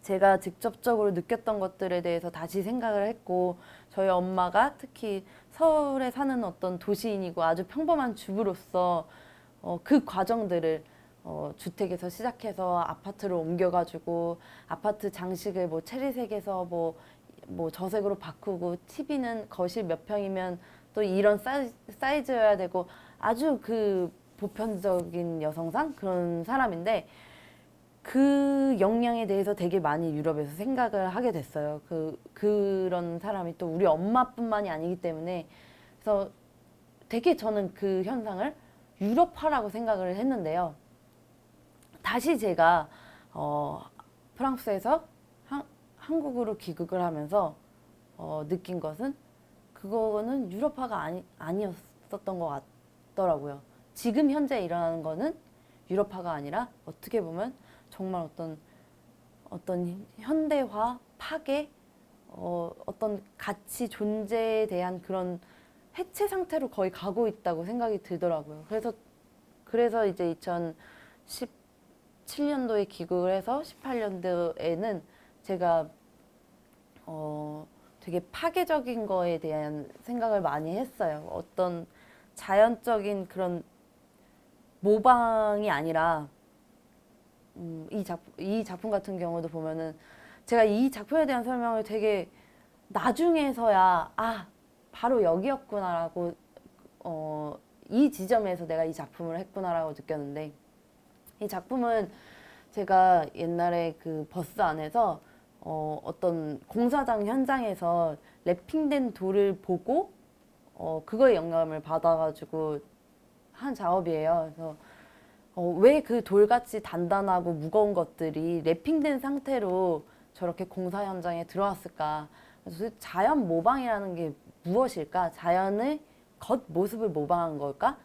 제가 직접적으로 느꼈던 것들에 대해서 다시 생각을 했고, 저희 엄마가 특히 서울에 사는 어떤 도시인이고 아주 평범한 주부로서 그 과정들을 주택에서 시작해서 아파트로 옮겨가지고 아파트 장식을 뭐 체리색에서 뭐 저색으로 바꾸고 TV는 거실 몇 평이면 또 이런 사이즈여야 되고 아주 그 보편적인 여성상 그런 사람인데 그 역량에 대해서 되게 많이 유럽에서 생각을 하게 됐어요. 그런 사람이 또 우리 엄마뿐만이 아니기 때문에 그래서 되게 저는 그 현상을 유럽화라고 생각을 했는데요. 다시 제가 프랑스에서 한국으로 귀국을 하면서 느낀 것은 그거는 유럽화가 아니었었던 것 같더라고요. 지금 현재 일어나는 거는 유럽화가 아니라 어떻게 보면 정말 어떤 현대화 파괴, 어떤 가치 존재에 대한 그런 해체 상태로 거의 가고 있다고 생각이 들더라고요. 그래서 이제 2017년도에 귀국을 해서 18년도에는 제가 되게 파괴적인 거에 대한 생각을 많이 했어요. 어떤 자연적인 그런 모방이 아니라 이 작품 같은 경우도 보면은 제가 이 작품에 대한 설명을 되게 나중에서야 바로 여기였구나라고 이 지점에서 내가 이 작품을 했구나라고 느꼈는데 이 작품은 제가 옛날에 그 버스 안에서 어떤 공사장 현장에서 랩핑된 돌을 보고 그거에 영감을 받아가지고 한 작업이에요. 그래서 왜 그 돌같이 단단하고 무거운 것들이 랩핑된 상태로 저렇게 공사 현장에 들어왔을까? 그래서 자연 모방이라는 게 무엇일까? 자연의 겉모습을 모방한 걸까?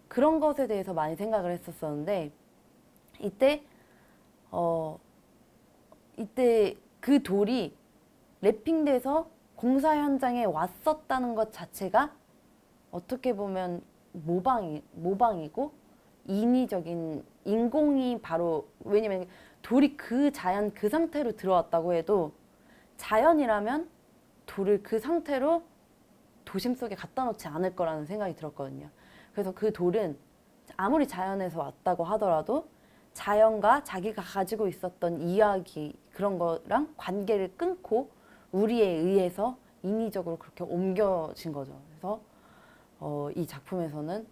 그런 것에 대해서 많이 생각을 했었었는데 이때 그 돌이 랩핑돼서 공사 현장에 왔었다는 것 자체가 어떻게 보면 모방이고 인위적인 인공이 바로 왜냐면 돌이 그 자연 그 상태로 들어왔다고 해도 자연이라면 돌을 그 상태로 도심 속에 갖다 놓지 않을 거라는 생각이 들었거든요. 그래서 그 돌은 아무리 자연에서 왔다고 하더라도 자연과 자기가 가지고 있었던 이야기 그런 거랑 관계를 끊고 우리에 의해서 인위적으로 그렇게 옮겨진 거죠. 그래서 이 작품에서는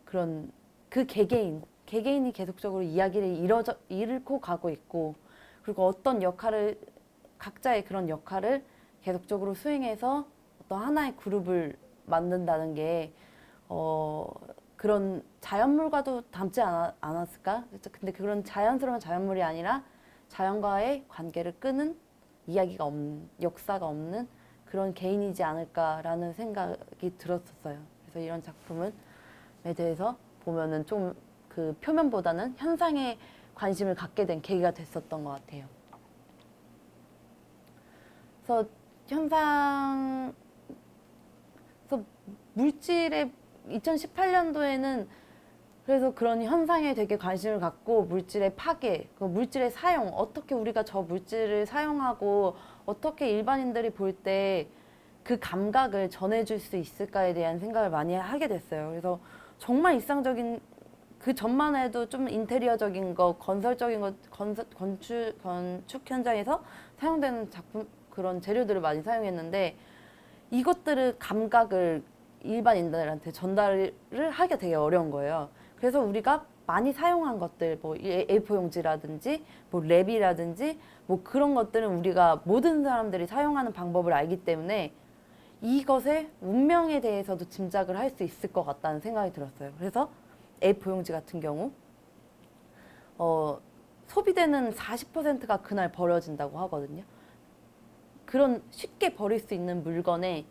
그런 그 개개인이 계속적으로 이야기를 잃고 가고 있고 그리고 어떤 역할을 각자의 그런 역할을 계속적으로 수행해서 어떤 하나의 그룹을 만든다는 게 그런 자연물과도 닮지 않았을까? 근데 그런 자연스러운 자연물이 아니라 자연과의 관계를 끄는 역사가 없는 그런 개인이지 않을까라는 생각이 들었었어요. 그래서 이런 작품에 대해서 보면은 좀 그 표면보다는 현상에 관심을 갖게 된 계기가 됐었던 것 같아요. 그래서 물질의 2018년도에는 그래서 그런 현상에 되게 관심을 갖고 물질의 파괴, 그 물질의 사용, 어떻게 우리가 저 물질을 사용하고 어떻게 일반인들이 볼 때 그 감각을 전해줄 수 있을까에 대한 생각을 많이 하게 됐어요. 그래서 정말 일상적인 그 전만 해도 좀 인테리어적인 거, 건설적인 거, 건축 현장에서 사용되는 작품 그런 재료들을 많이 사용했는데 이것들의 감각을 일반인들한테 전달을 하기가 되게 어려운 거예요. 그래서 우리가 많이 사용한 것들, 뭐 A4 용지라든지 뭐 랩이라든지 뭐 그런 것들은 우리가 모든 사람들이 사용하는 방법을 알기 때문에 이것의 운명에 대해서도 짐작을 할 수 있을 것 같다는 생각이 들었어요. 그래서 A4 용지 같은 경우 소비되는 40%가 그날 버려진다고 하거든요. 그런 쉽게 버릴 수 있는 물건에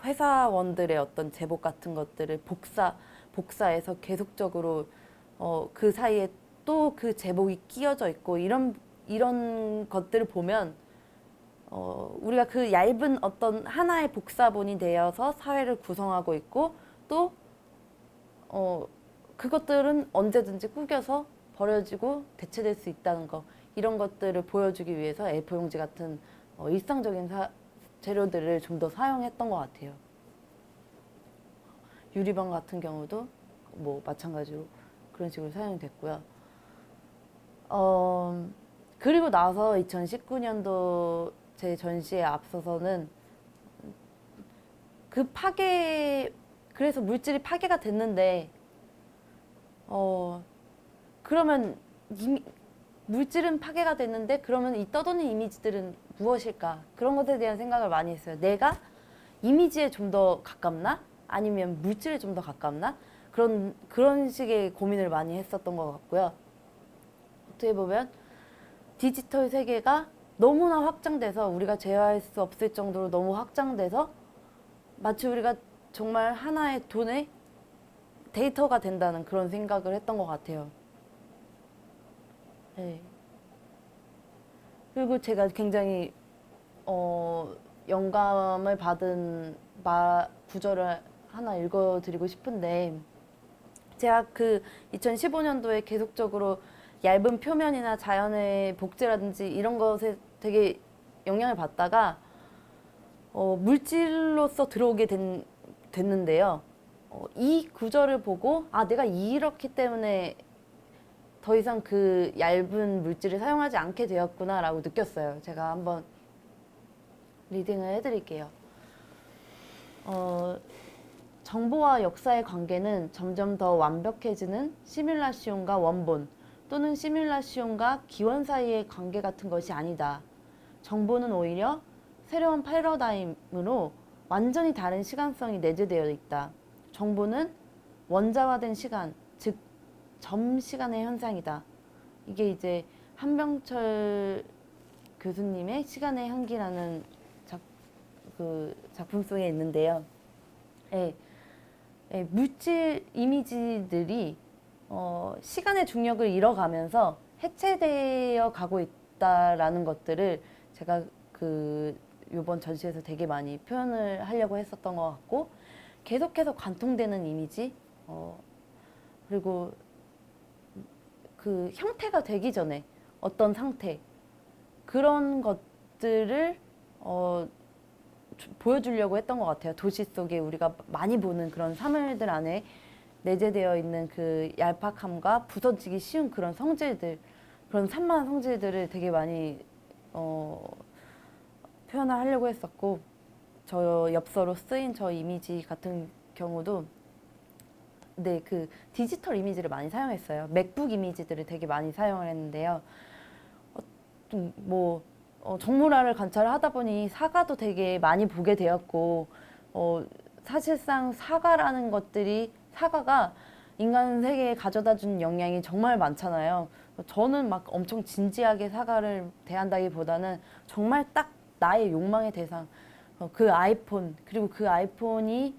회사원들의 어떤 제복 같은 것들을 복사해서 계속적으로 그 사이에 또 그 제복이 끼어져 있고 이런 것들을 보면 우리가 그 얇은 어떤 하나의 복사본이 되어서 사회를 구성하고 있고 또 그것들은 언제든지 구겨서 버려지고 대체될 수 있다는 거, 이런 것들을 보여주기 위해서 A4 용지 같은 일상적인 재료들을 좀 더 사용했던 것 같아요. 유리병 같은 경우도 뭐 마찬가지로 그런 식으로 사용이 됐고요. 그리고 나서 2019년도 제 전시에 앞서서는 그래서 물질이 파괴가 됐는데 그러면 물질은 파괴가 됐는데 그러면 이 떠도는 이미지들은 무엇일까? 그런 것에 대한 생각을 많이 했어요. 내가 이미지에 좀 더 가깝나? 아니면 물질에 좀 더 가깝나? 그런 식의 고민을 많이 했었던 것 같고요. 어떻게 보면 디지털 세계가 너무나 확장돼서 우리가 제어할 수 없을 정도로 너무 확장돼서 마치 우리가 정말 하나의 돈의 데이터가 된다는 그런 생각을 했던 것 같아요. 네. 그리고 제가 굉장히 영감을 받은 구절을 하나 읽어드리고 싶은데, 제가 그 2015년도에 계속적으로 얇은 표면이나 자연의 복제라든지 이런 것에 되게 영향을 받다가 물질로서 들어오게 됐는데요. 이 구절을 보고 내가 이렇기 때문에 더 이상 그 얇은 물질을 사용하지 않게 되었구나라고 느꼈어요. 제가 한번 리딩을 해드릴게요. 정보와 역사의 관계는 점점 더 완벽해지는 시뮬라시온과 원본 또는 시뮬라시온과 기원 사이의 관계 같은 것이 아니다. 정보는 오히려 새로운 패러다임으로 완전히 다른 시간성이 내재되어 있다. 정보는 원자화된 시간, 즉 점시간의 현상이다. 이게 이제 한병철 교수님의 시간의 향기라는 작품 속에 있는데요. 물질 이미지들이 시간의 중력을 잃어가면서 해체되어 가고 있다라는 것들을 제가 이번 전시에서 되게 많이 표현을 하려고 했었던 것 같고, 계속해서 관통되는 이미지, 그리고 그 형태가 되기 전에 어떤 상태, 그런 것들을 보여주려고 했던 것 같아요. 도시 속에 우리가 많이 보는 그런 사물들 안에 내재되어 있는 그 얄팍함과 부서지기 쉬운 그런 성질들, 그런 산만한 성질들을 되게 많이 표현을 하려고 했었고, 저 엽서로 쓰인 저 이미지 같은 경우도 그 디지털 이미지를 많이 사용했어요. 맥북 이미지들을 되게 많이 사용을 했는데요. 정물화를 관찰하다 보니 사과도 되게 많이 보게 되었고, 사실상 사과가 인간 세계에 가져다 준 영향이 정말 많잖아요. 저는 막 엄청 진지하게 사과를 대한다기보다는 정말 딱 나의 욕망의 대상, 그 아이폰, 그리고 그 아이폰이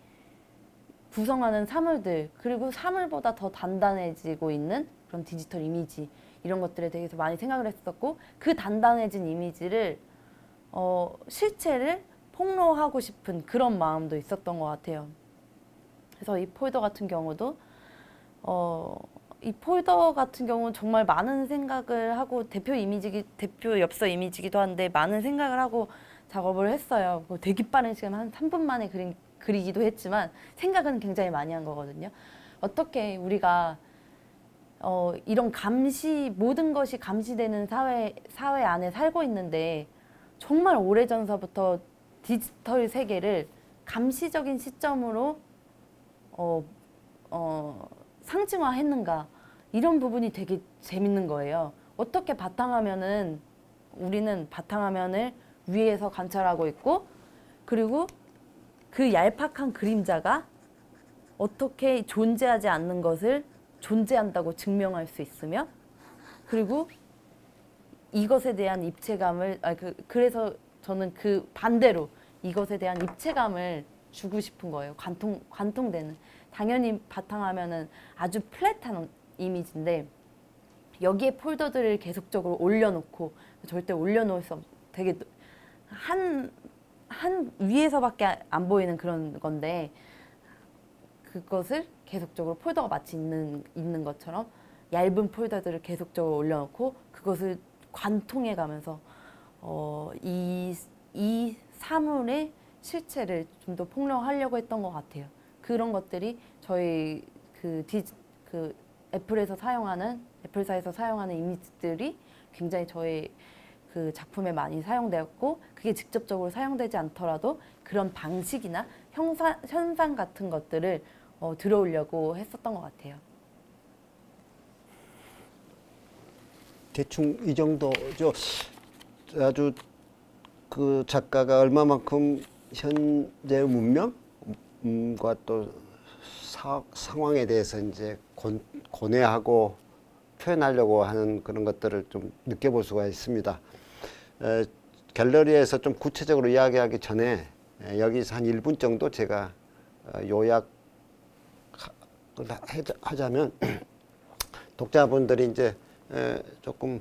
구성하는 사물들, 그리고 사물보다 더 단단해지고 있는 그런 디지털 이미지, 이런 것들에 대해서 많이 생각을 했었고, 그 단단해진 이미지를 실체를 폭로하고 싶은 그런 마음도 있었던 것 같아요. 그래서 이 폴더 같은 경우도 정말 많은 생각을 하고 대표 엽서 이미지기도 한데 많은 생각을 하고 작업을 했어요. 되게 빠른 시간, 한 3분 만에 그리기도 했지만 생각은 굉장히 많이 한 거거든요. 어떻게 우리가 이런 모든 것이 감시되는 사회 안에 살고 있는데, 정말 오래전서부터 디지털 세계를 감시적인 시점으로 상징화했는가, 이런 부분이 되게 재밌는 거예요. 어떻게 바탕화면은 우리는 바탕화면을 위에서 관찰하고 있고 그리고 그 얄팍한 그림자가 어떻게 존재하지 않는 것을 존재한다고 증명할 수 있으며 그리고 이것에 대한 입체감을 그래서 저는 그 반대로 이것에 대한 입체감을 주고 싶은 거예요. 관통되는. 당연히 바탕화면은 아주 플랫한 이미지인데 여기에 폴더들을 계속적으로 올려놓고 절대 올려놓을 수 없. 되게 한 위에서밖에 안 보이는 그런 건데 그것을 계속적으로 폴더가 마치 있는 것처럼 얇은 폴더들을 계속적으로 올려놓고 그것을 관통해 가면서 이 사물의 실체를 좀 더 폭로하려고 했던 것 같아요. 그런 것들이 저희 그 애플사에서 사용하는 이미지들이 굉장히 저희 그 작품에 많이 사용되었고 그게 직접적으로 사용되지 않더라도 그런 방식이나 현상 같은 것들을 들어오려고 했었던 것 같아요. 대충 이 정도죠. 아주 그 작가가 얼마만큼 현재의 문명과 또 상황에 대해서 이제 고뇌하고 표현하려고 하는 그런 것들을 좀 느껴볼 수가 있습니다. 갤러리에서 좀 구체적으로 이야기하기 전에 여기서 한 1분 정도 제가 요약을 하자면 독자분들이 이제 조금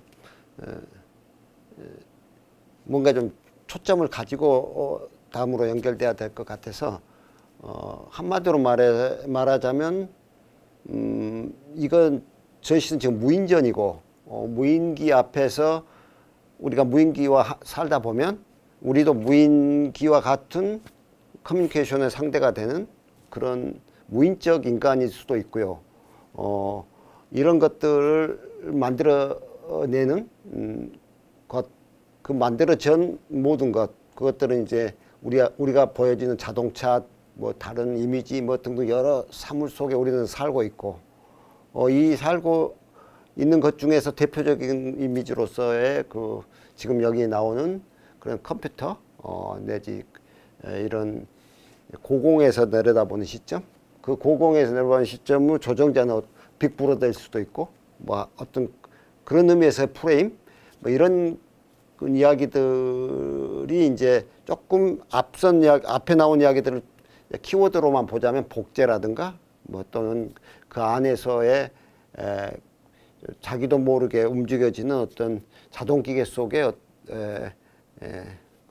뭔가 좀 초점을 가지고 다음으로 연결돼야 될 것 같아서 한마디로 말하자면 이건 전시는 지금 무인전이고 무인기 앞에서 우리가 무인기와 살다 보면 우리도 무인기와 같은 커뮤니케이션의 상대가 되는 그런 무인적 인간일 수도 있고요. 이런 것들을 만들어내는 것, 그 만들어진 모든 것, 그것들은 이제 우리가 보여지는 자동차, 뭐 다른 이미지, 뭐 등등 여러 사물 속에 우리는 살고 있고, 이 살고 있는 것 중에서 대표적인 이미지로서의 그 지금 여기 나오는 그런 컴퓨터, 내지 이런 고공에서 내려다보는 시점, 그 고공에서 내려다보는 시점은 조정자는 빅브러더일 수도 있고, 뭐 어떤 그런 의미에서의 프레임, 뭐 이런 그 이야기들이 이제 조금 앞에 나온 이야기들을 키워드로만 보자면 복제라든가 뭐 또는 그 안에서의 자기도 모르게 움직여지는 어떤 자동기계 속의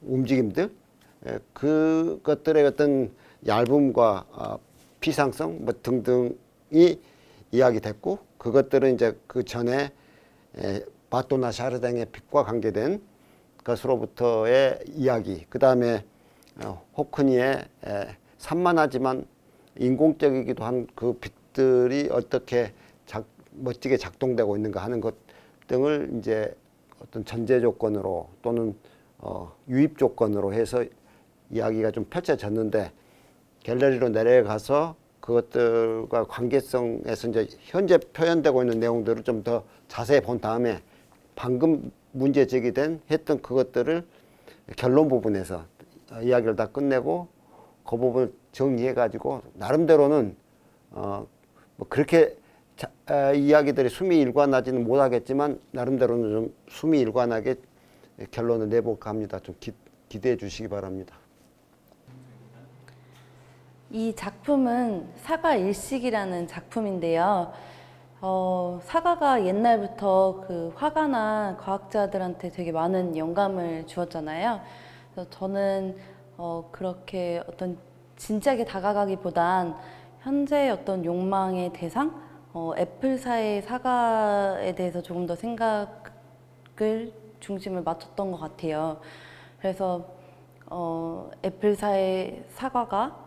움직임들, 그것들의 어떤 얇음과 피상성 뭐 등등이 이야기됐고, 그것들은 이제 그 전에 바토나 샤르댕의 빛과 관계된 것으로부터의 이야기, 그 다음에 호크니의 산만하지만 인공적이기도 한 그 빛들이 어떻게 멋지게 작동되고 있는가 하는 것 등을 이제 어떤 전제 조건으로 또는 유입 조건으로 해서 이야기가 좀 펼쳐졌는데, 갤러리로 내려가서 그것들과 관계성에서 이제 현재 표현되고 있는 내용들을 좀 더 자세히 본 다음에 방금 문제 제기된 했던 그것들을 결론 부분에서 이야기를 다 끝내고 그 부분을 정리해 가지고 나름대로는 뭐 그렇게 이야기들이 숨이 일관나지는 못하겠지만 나름대로는 좀 숨이 일관하게 결론을 내볼까 합니다. 좀 기대해 주시기 바랍니다. 이 작품은 사과 일식이라는 작품인데요. 사과가 옛날부터 그 화가나 과학자들한테 되게 많은 영감을 주었잖아요. 그래서 저는 그렇게 어떤 진지하게 다가가기보단 현재의 어떤 욕망의 대상, 애플사의 사과에 대해서 조금 더 생각을 중심을 맞췄던 것 같아요. 그래서 애플사의 사과가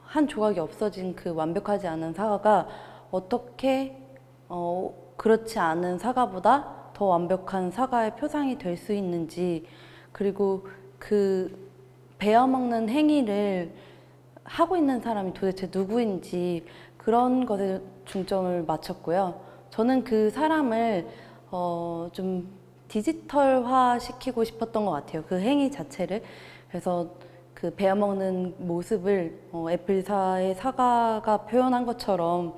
한 조각이 없어진 그 완벽하지 않은 사과가 어떻게 그렇지 않은 사과보다 더 완벽한 사과의 표상이 될 수 있는지, 그리고 그 베어먹는 행위를 하고 있는 사람이 도대체 누구인지, 그런 것에 중점을 맞췄고요. 저는 그 사람을 좀 디지털화 시키고 싶었던 것 같아요. 그 행위 자체를. 그래서 그 베어먹는 모습을 애플사의 사과가 표현한 것처럼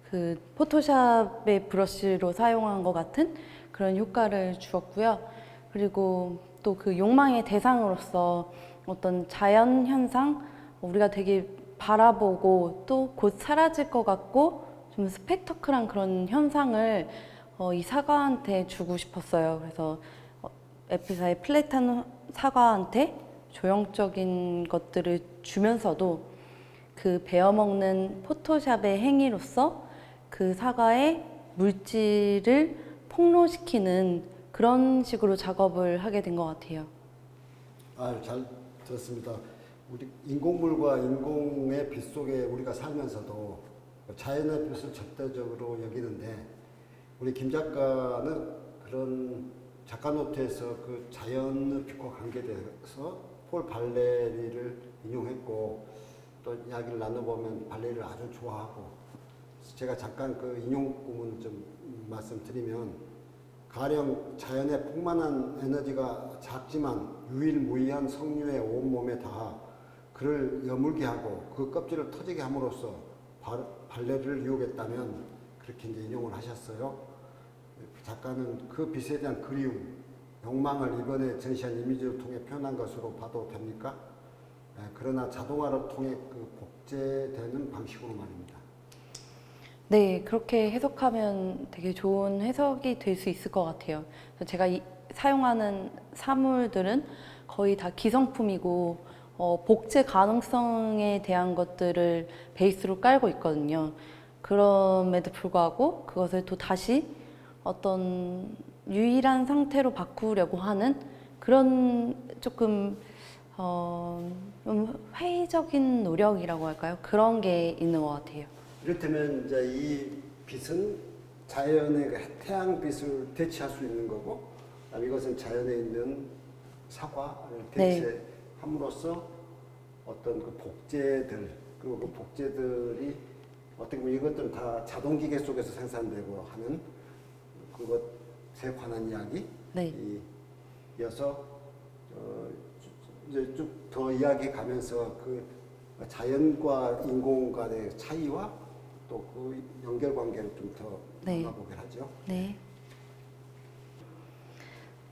그 포토샵의 브러쉬로 사용한 것 같은 그런 효과를 주었고요. 그리고 또 그 욕망의 대상으로서 어떤 자연 현상, 우리가 되게 바라보고 또 곧 사라질 것 같고 좀 스펙터클한 그런 현상을 이 사과한테 주고 싶었어요. 그래서 애플사의 플랫한 사과한테 조형적인 것들을 주면서도 그 베어먹는 포토샵의 행위로서 그 사과의 물질을 폭로시키는 그런 식으로 작업을 하게 된 것 같아요. 잘 들었습니다. 우리 인공물과 인공의 빛 속에 우리가 살면서도 자연의 빛을 절대적으로 여기는데 우리 김 작가는 그런 작가 노트에서 그 자연의 빛과 관계돼서 폴 발레리를 인용했고 또 이야기를 나눠보면 발레리를 아주 좋아하고 제가 잠깐 그 인용 부분 좀 말씀드리면 가령 자연의 풍만한 에너지가 작지만 유일무이한 성류의 온몸에 닿아 그를 여물게 하고 그 껍질을 터지게 함으로써 발레를 유혹했다면 그렇게 이제 인용을 하셨어요. 작가는 그 빛에 대한 그리움, 욕망을 이번에 전시한 이미지를 통해 표현한 것으로 봐도 됩니까? 그러나 자동화를 통해 그 복제되는 방식으로 말입니다. 네, 그렇게 해석하면 되게 좋은 해석이 될 수 있을 것 같아요. 그래서 제가 사용하는 사물들은 거의 다 기성품이고 복제 가능성에 대한 것들을 베이스로 깔고 있거든요. 그럼에도 불구하고 그것을 또 다시 어떤 유일한 상태로 바꾸려고 하는 그런 조금 좀 회의적인 노력이라고 할까요? 그런 게 있는 것 같아요. 이를테면 이제 이 빛은 자연의 그 태양빛을 대체할 수 있는 거고, 그다음에 이것은 자연에 있는 사과를 대체함으로써 어떤 그 복제들 그리고 그 복제들이 어떻게 보면 이것들은 다 자동기계 속에서 생산되고 하는 그것에 관한 이야기. 네. 이어서 이제 쭉 더 이야기 가면서 그 자연과 인공 간의 차이와 또 그 연결 관계를 좀 더 알아보게 하죠. 네.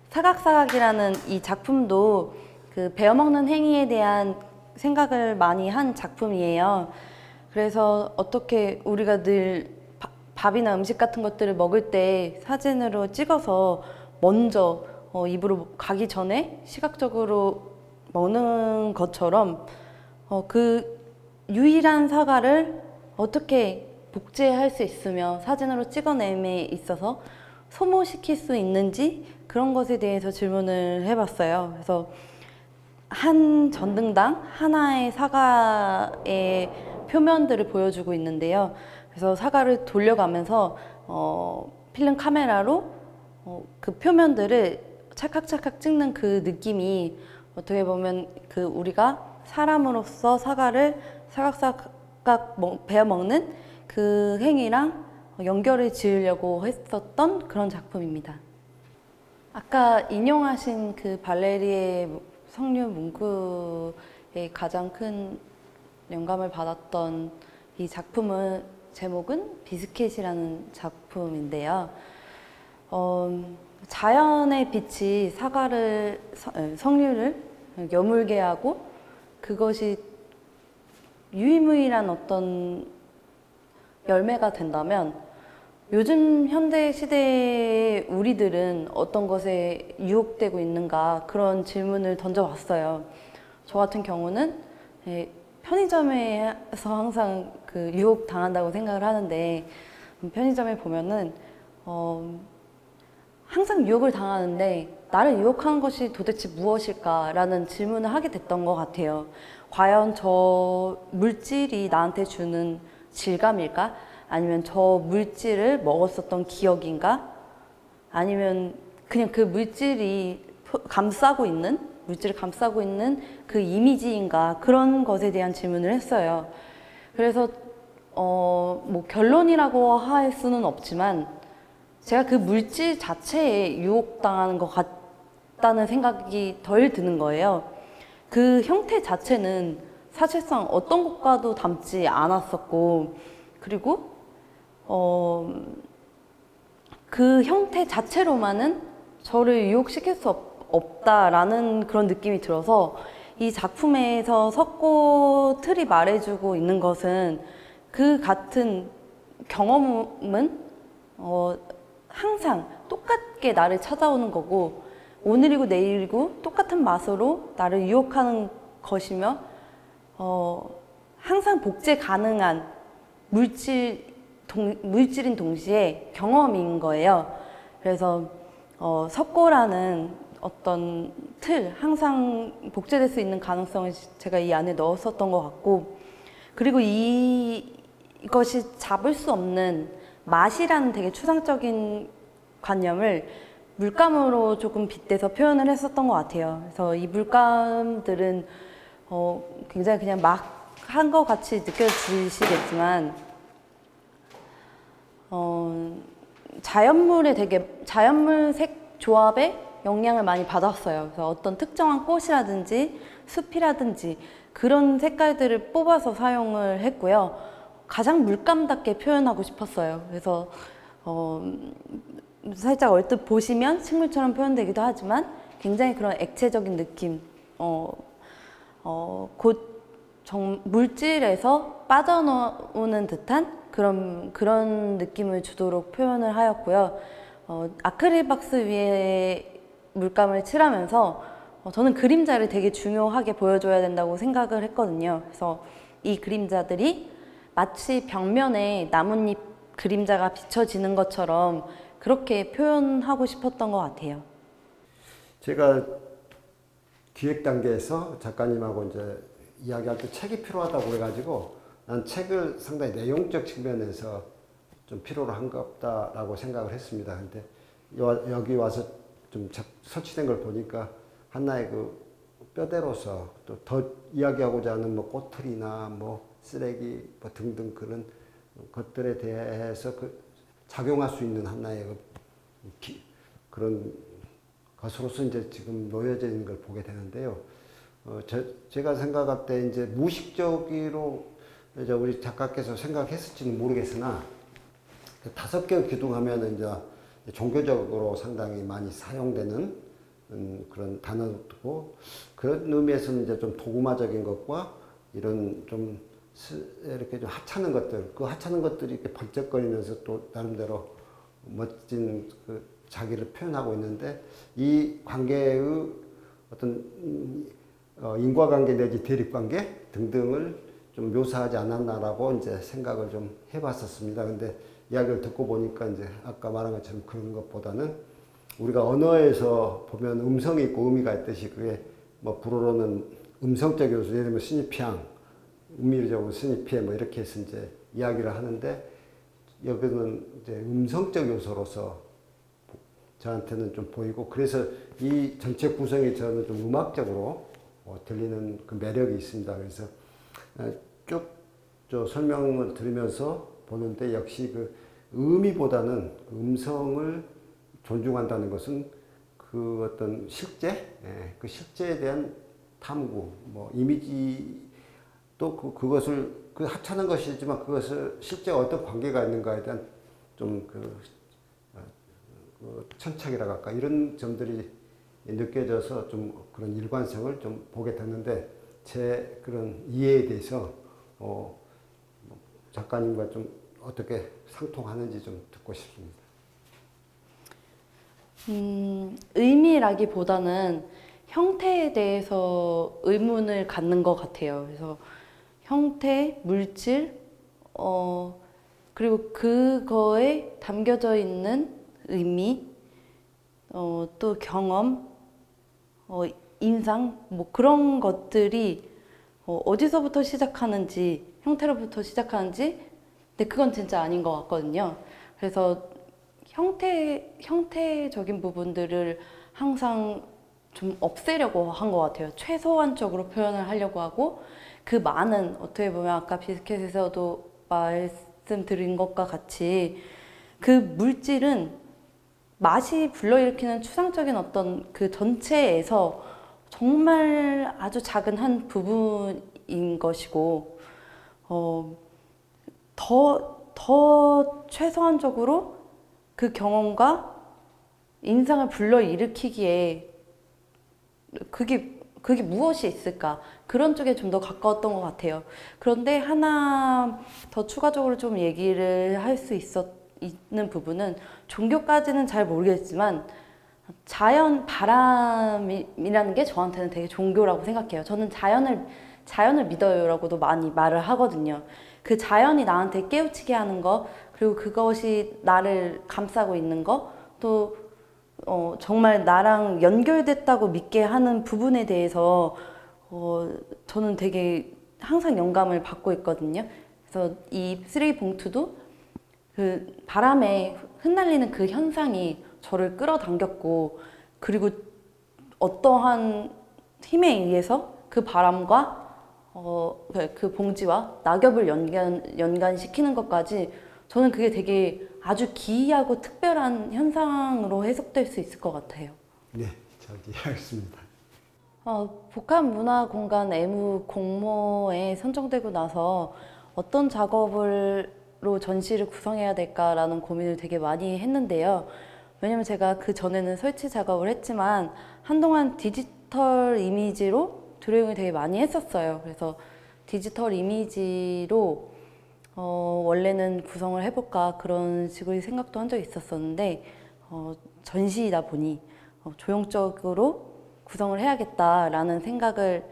사각사각이라는 이 작품도 그 베어먹는 행위에 대한 생각을 많이 한 작품이에요. 그래서 어떻게 우리가 늘 밥이나 음식 같은 것들을 먹을 때 사진으로 찍어서 먼저 입으로 가기 전에 시각적으로 먹는 것처럼 그 유일한 사과를 어떻게 복제할 수 있으며 사진으로 찍어냄에 있어서 소모시킬 수 있는지 그런 것에 대해서 질문을 해봤어요. 그래서 한 전등당 하나의 사과의 표면들을 보여주고 있는데요. 그래서 사과를 돌려가면서 필름 카메라로 그 표면들을 찰칵찰칵 찍는 그 느낌이 어떻게 보면 그 우리가 사람으로서 사과를 사각사각 베어먹는 그 행위랑 연결을 지으려고 했었던 그런 작품입니다. 아까 인용하신 그 발레리의 석류 문구에 가장 큰 영감을 받았던 이 작품은 제목은 비스켓이라는 작품인데요. 자연의 빛이 사과를 석류를 여물게 하고 그것이 유일무이한 어떤 열매가 된다면 요즘 현대 시대의 우리들은 어떤 것에 유혹되고 있는가 그런 질문을 던져봤어요. 저 같은 경우는 편의점에서 항상 그 유혹 당한다고 생각을 하는데 편의점에 보면은 항상 유혹을 당하는데 나를 유혹하는 것이 도대체 무엇일까라는 질문을 하게 됐던 것 같아요. 과연 저 물질이 나한테 주는 질감일까? 아니면 저 물질을 먹었었던 기억인가? 아니면 그냥 그 물질을 감싸고 있는 그 이미지인가? 그런 것에 대한 질문을 했어요. 그래서 뭐 결론이라고 할 수는 없지만 제가 그 물질 자체에 유혹당하는 것 같다는 생각이 덜 드는 거예요. 그 형태 자체는 사실상 어떤 것과도 닮지 않았었고, 그리고 그 형태 자체로만은 저를 유혹시킬 수 없다라는 그런 느낌이 들어서 이 작품에서 석고 틀이 말해주고 있는 것은 그 같은 경험은 항상 똑같게 나를 찾아오는 거고 오늘이고 내일이고 똑같은 맛으로 나를 유혹하는 것이며 항상 복제 가능한 물질인 동시에 경험인 거예요. 그래서 석고라는 어떤 틀, 항상 복제될 수 있는 가능성을 제가 이 안에 넣었었던 것 같고, 그리고 이것이 잡을 수 없는 맛이라는 되게 추상적인 관념을 물감으로 조금 빗대서 표현을 했었던 것 같아요. 그래서 이 물감들은 굉장히 그냥 막 한 것 같이 느껴지시겠지만 자연물 색 조합에 영향을 많이 받았어요. 그래서 어떤 특정한 꽃이라든지 숲이라든지 그런 색깔들을 뽑아서 사용을 했고요. 가장 물감답게 표현하고 싶었어요. 그래서 살짝 얼뜻 보시면 식물처럼 표현되기도 하지만 굉장히 그런 액체적인 느낌, 물질에서 빠져나오는 듯한 그런 느낌을 주도록 표현을 하였고요. 아크릴 박스 위에 물감을 칠하면서 저는 그림자를 되게 중요하게 보여줘야 된다고 생각을 했거든요. 그래서 이 그림자들이 마치 벽면에 나뭇잎 그림자가 비춰지는 것처럼 그렇게 표현하고 싶었던 것 같아요. 제가 기획 단계에서 작가님하고 이제 이야기할 때 책이 필요하다고 그래가지고 난 책을 상당히 내용적 측면에서 좀 필요로 한가 없다라고 생각을 했습니다. 근데 여기 와서 좀 설치된 걸 보니까 하나의 그 뼈대로서 또 더 이야기하고자 하는 뭐 꼬틀이나 뭐 쓰레기 뭐 등등 그런 것들에 대해서 작용할 수 있는 하나의 그런 것으로서 이제 지금 놓여져 있는 걸 보게 되는데요. 제가 생각할 때 이제 무의식적으로 이제 우리 작가께서 생각했을지는 모르겠으나 5개의 기둥하면 이제 종교적으로 상당히 많이 사용되는 그런 단어고 그런 의미에서는 이제 좀 도구마적인 것과 이런 좀 이렇게 좀 하찮은 것들, 그 하찮은 것들이 이렇게 번쩍거리면서 또 나름대로 멋진 그 자기를 표현하고 있는데 이 관계의 어떤 인과관계 내지 대립관계 등등을 좀 묘사하지 않았나라고 이제 생각을 좀 해봤었습니다. 근데 이야기를 듣고 보니까 이제 아까 말한 것처럼 그런 것보다는 우리가 언어에서 보면 음성이 있고 의미가 있듯이 그게 뭐 불어로는 음성적 요소, 예를 들면 스니피앙, 음미적으로 스니피에 뭐 이렇게 해서 이제 이야기를 하는데 여기는 이제 음성적 요소로서 저한테는 좀 보이고 그래서 이 전체 구성이 저는 좀 음악적으로 들리는 그 매력이 있습니다. 그래서 쭉 저 설명을 들으면서 보는데 역시 그 의미보다는 그 음성을 존중한다는 것은 그 어떤 실제, 그 실제에 대한 탐구, 뭐 이미지 또 그것을 그 하찮은 것이지만 그것을 실제 어떤 관계가 있는가에 대한 좀 천착이라고 할까 이런 점들이 느껴져서 좀 그런 일관성을 좀 보게 됐는데 제 그런 이해에 대해서 작가님과 좀 어떻게 상통하는지 좀 듣고 싶습니다. 의미라기보다는 형태에 대해서 의문을 갖는 것 같아요. 그래서 형태, 물질, 그리고 그거에 담겨져 있는 의미, 또 경험, 인상, 뭐 그런 것들이 어디서부터 시작하는지, 형태로부터 시작하는지, 근데 그건 진짜 아닌 것 같거든요. 그래서 형태적인 부분들을 항상 좀 없애려고 한 것 같아요. 최소한적으로 표현을 하려고 하고 그 많은 어떻게 보면 아까 비스켓에서도 말씀드린 것과 같이 그 물질은 맛이 불러일으키는 추상적인 어떤 그 전체에서 정말 아주 작은 한 부분인 것이고, 더 최소한적으로 그 경험과 인상을 불러일으키기에 그게 무엇이 있을까? 그런 쪽에 좀 더 가까웠던 것 같아요. 그런데 하나 더 추가적으로 좀 얘기를 할 수 있는 부분은 종교까지는 잘 모르겠지만 자연, 바람이라는 게 저한테는 되게 종교라고 생각해요. 저는 자연을 믿어요라고도 많이 말을 하거든요. 그 자연이 나한테 깨우치게 하는 거, 그리고 그것이 나를 감싸고 있는 거, 또 정말 나랑 연결됐다고 믿게 하는 부분에 대해서 저는 되게 항상 영감을 받고 있거든요. 그래서 이 쓰레기 봉투도 그 바람에 흩날리는 그 현상이 저를 끌어당겼고, 그리고 어떠한 힘에 의해서 그 바람과 그 봉지와 낙엽을 연관시키는 것까지 저는 그게 되게 아주 기이하고 특별한 현상으로 해석될 수 있을 것 같아요. 네, 잘 이해하겠습니다. 복합문화공간 애무 공모에 선정되고 나서 어떤 작업으로 전시를 구성해야 될까라는 고민을 되게 많이 했는데요. 왜냐면 제가 그 전에는 설치 작업을 했지만 한동안 디지털 이미지로 드로잉을 되게 많이 했었어요. 그래서 디지털 이미지로 원래는 구성을 해볼까 그런 식으로 생각도 한 적이 있었었는데 전시이다 보니 조형적으로 구성을 해야겠다라는 생각을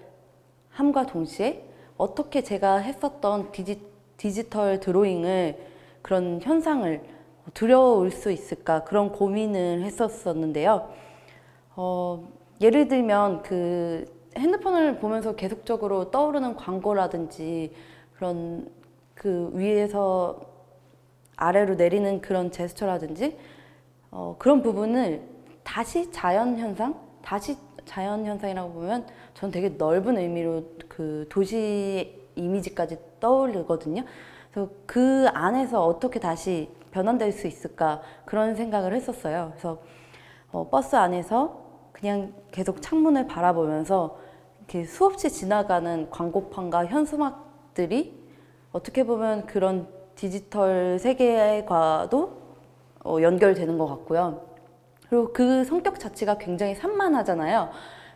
함과 동시에 어떻게 제가 했었던 디지털 드로잉을 그런 현상을 들여올 수 있을까 그런 고민을 했었었는데요. 예를 들면 그 핸드폰을 보면서 계속적으로 떠오르는 광고라든지 그런 그 위에서 아래로 내리는 그런 제스처라든지 그런 부분을 다시 자연현상이라고 보면 전 되게 넓은 의미로 그 도시 이미지까지 떠오르거든요. 그래서 그 안에서 어떻게 다시 변환될 수 있을까 그런 생각을 했었어요. 그래서 버스 안에서 그냥 계속 창문을 바라보면서 이렇게 수없이 지나가는 광고판과 현수막들이 어떻게 보면 그런 디지털 세계과도 연결되는 것 같고요. 그리고 그 성격 자체가 굉장히 산만하잖아요.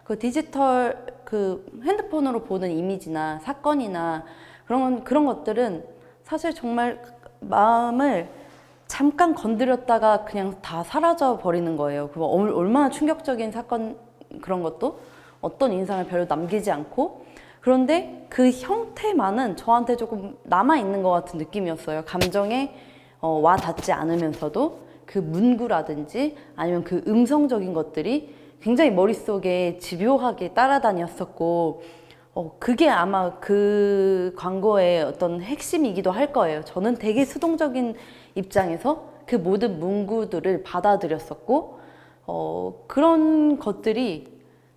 그 디지털 그 핸드폰으로 보는 이미지나 사건이나 그런 것들은 사실 정말 마음을 잠깐 건드렸다가 그냥 다 사라져 버리는 거예요. 그럼 얼마나 충격적인 사건 그런 것도 어떤 인상을 별로 남기지 않고, 그런데 그 형태만은 저한테 조금 남아있는 것 같은 느낌이었어요. 감정에 와 닿지 않으면서도 그 문구라든지 아니면 그 음성적인 것들이 굉장히 머릿속에 집요하게 따라다녔었고, 그게 아마 그 광고의 어떤 핵심이기도 할 거예요. 저는 되게 수동적인 입장에서 그 모든 문구들을 받아들였었고, 그런 것들이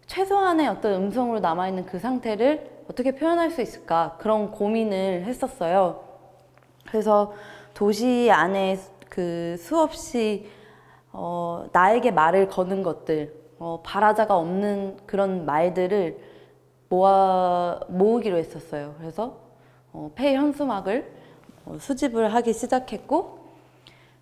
최소한의 어떤 음성으로 남아있는 그 상태를 어떻게 표현할 수 있을까 그런 고민을 했었어요. 그래서 도시 안에 그 수없이 나에게 말을 거는 것들, 발화자가 없는 그런 말들을 모으기로 했었어요. 그래서 폐 현수막을 수집을 하기 시작했고,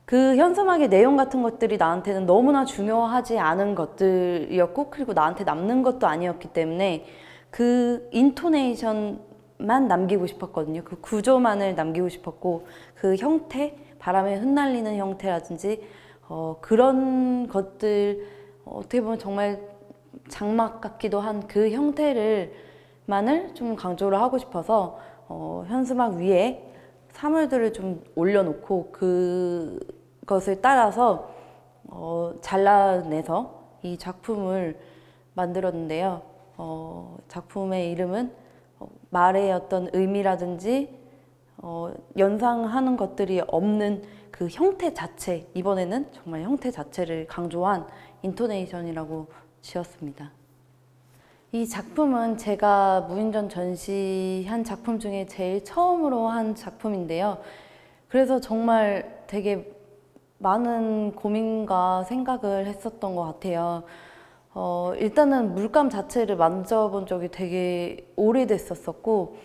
그 현수막의 내용 같은 것들이 나한테는 너무나 중요하지 않은 것들이었고, 그리고 나한테 남는 것도 아니었기 때문에 그 인토네이션만 남기고 싶었거든요. 그 구조만을 남기고 싶었고, 그 형태, 바람에 흩날리는 형태라든지 그런 것들, 어떻게 보면 정말 장막 같기도 한 그 형태만을 좀 강조를 하고 싶어서 현수막 위에 사물들을 좀 올려놓고 그것을 따라서 잘라내서 이 작품을 만들었는데요. 작품의 이름은 말의 어떤 의미라든지 연상하는 것들이 없는 그 형태 자체, 이번에는 정말 형태 자체를 강조한 인토네이션이라고 지었습니다. 이 작품은 제가 무인전 전시한 작품 중에 제일 처음으로 한 작품인데요. 그래서 정말 되게 많은 고민과 생각을 했었던 것 같아요. 일단은 물감 자체를 만져본 적이 되게 오래됐었고,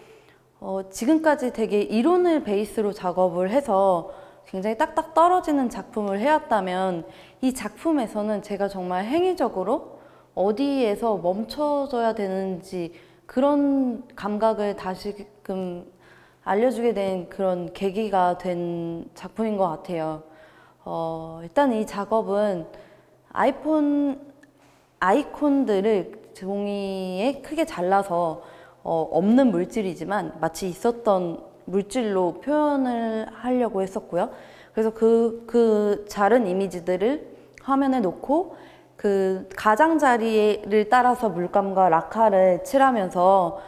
지금까지 되게 이론을 베이스로 작업을 해서 굉장히 딱딱 떨어지는 작품을 해왔다면, 이 작품에서는 제가 정말 행위적으로 어디에서 멈춰져야 되는지 그런 감각을 다시금 알려주게 된 그런 계기가 된 작품인 것 같아요. 일단 이 작업은 아이콘들을 종이에 크게 잘라서 없는 물질이지만 마치 있었던 물질로 표현을 하려고 했었고요. 그래서 그 자른 이미지들을 화면에 놓고 그 가장자리를 따라서 물감과 라카를 칠하면서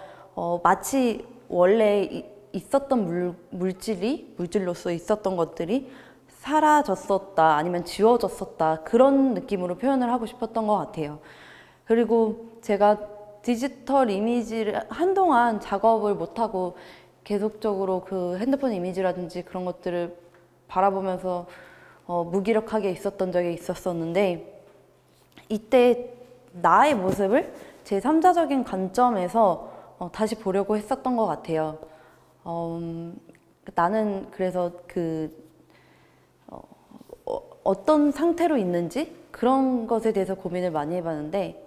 마치 원래 있었던 물질로서 있었던 것들이 사라졌었다 아니면 지워졌었다 그런 느낌으로 표현을 하고 싶었던 것 같아요. 그리고 제가 디지털 이미지를 한동안 작업을 못하고 계속적으로 그 핸드폰 이미지라든지 그런 것들을 바라보면서 무기력하게 있었던 적이 있었었는데, 이때 나의 모습을 제3자적인 관점에서 다시 보려고 했었던 것 같아요. 나는 그래서 어떤 상태로 있는지 그런 것에 대해서 고민을 많이 해봤는데,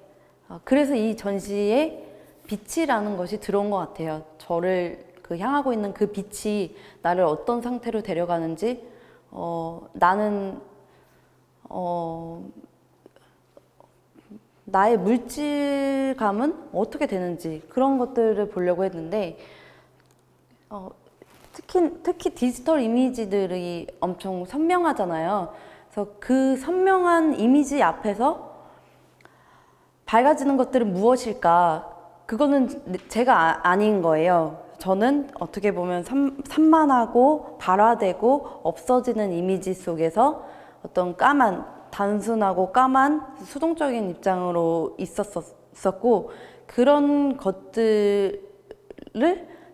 그래서 이 전시에 빛이라는 것이 들어온 것 같아요. 저를 향하고 있는 그 빛이 나를 어떤 상태로 데려가는지, 나는 나의 물질감은 어떻게 되는지 그런 것들을 보려고 했는데, 특히 디지털 이미지들이 엄청 선명하잖아요. 그래서 그 선명한 이미지 앞에서 밝아지는 것들은 무엇일까? 그거는 제가 아닌 거예요. 저는 어떻게 보면 산만하고 발화되고 없어지는 이미지 속에서 어떤 단순하고 까만 수동적인 입장으로 있었고, 그런 것들을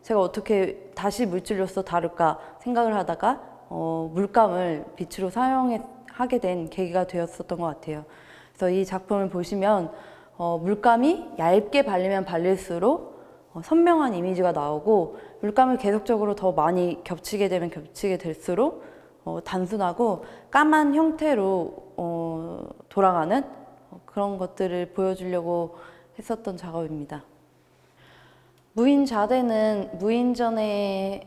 제가 어떻게 다시 물질로서 다룰까 생각을 하다가 물감을 빛으로 사용하게 된 계기가 되었었던 것 같아요. 그래서 이 작품을 보시면 물감이 얇게 발리면 발릴수록 선명한 이미지가 나오고, 물감을 계속적으로 더 많이 겹치게 되면 겹치게 될수록 단순하고 까만 형태로 돌아가는 그런 것들을 보여주려고 했었던 작업입니다. 무인좌대는 무인전의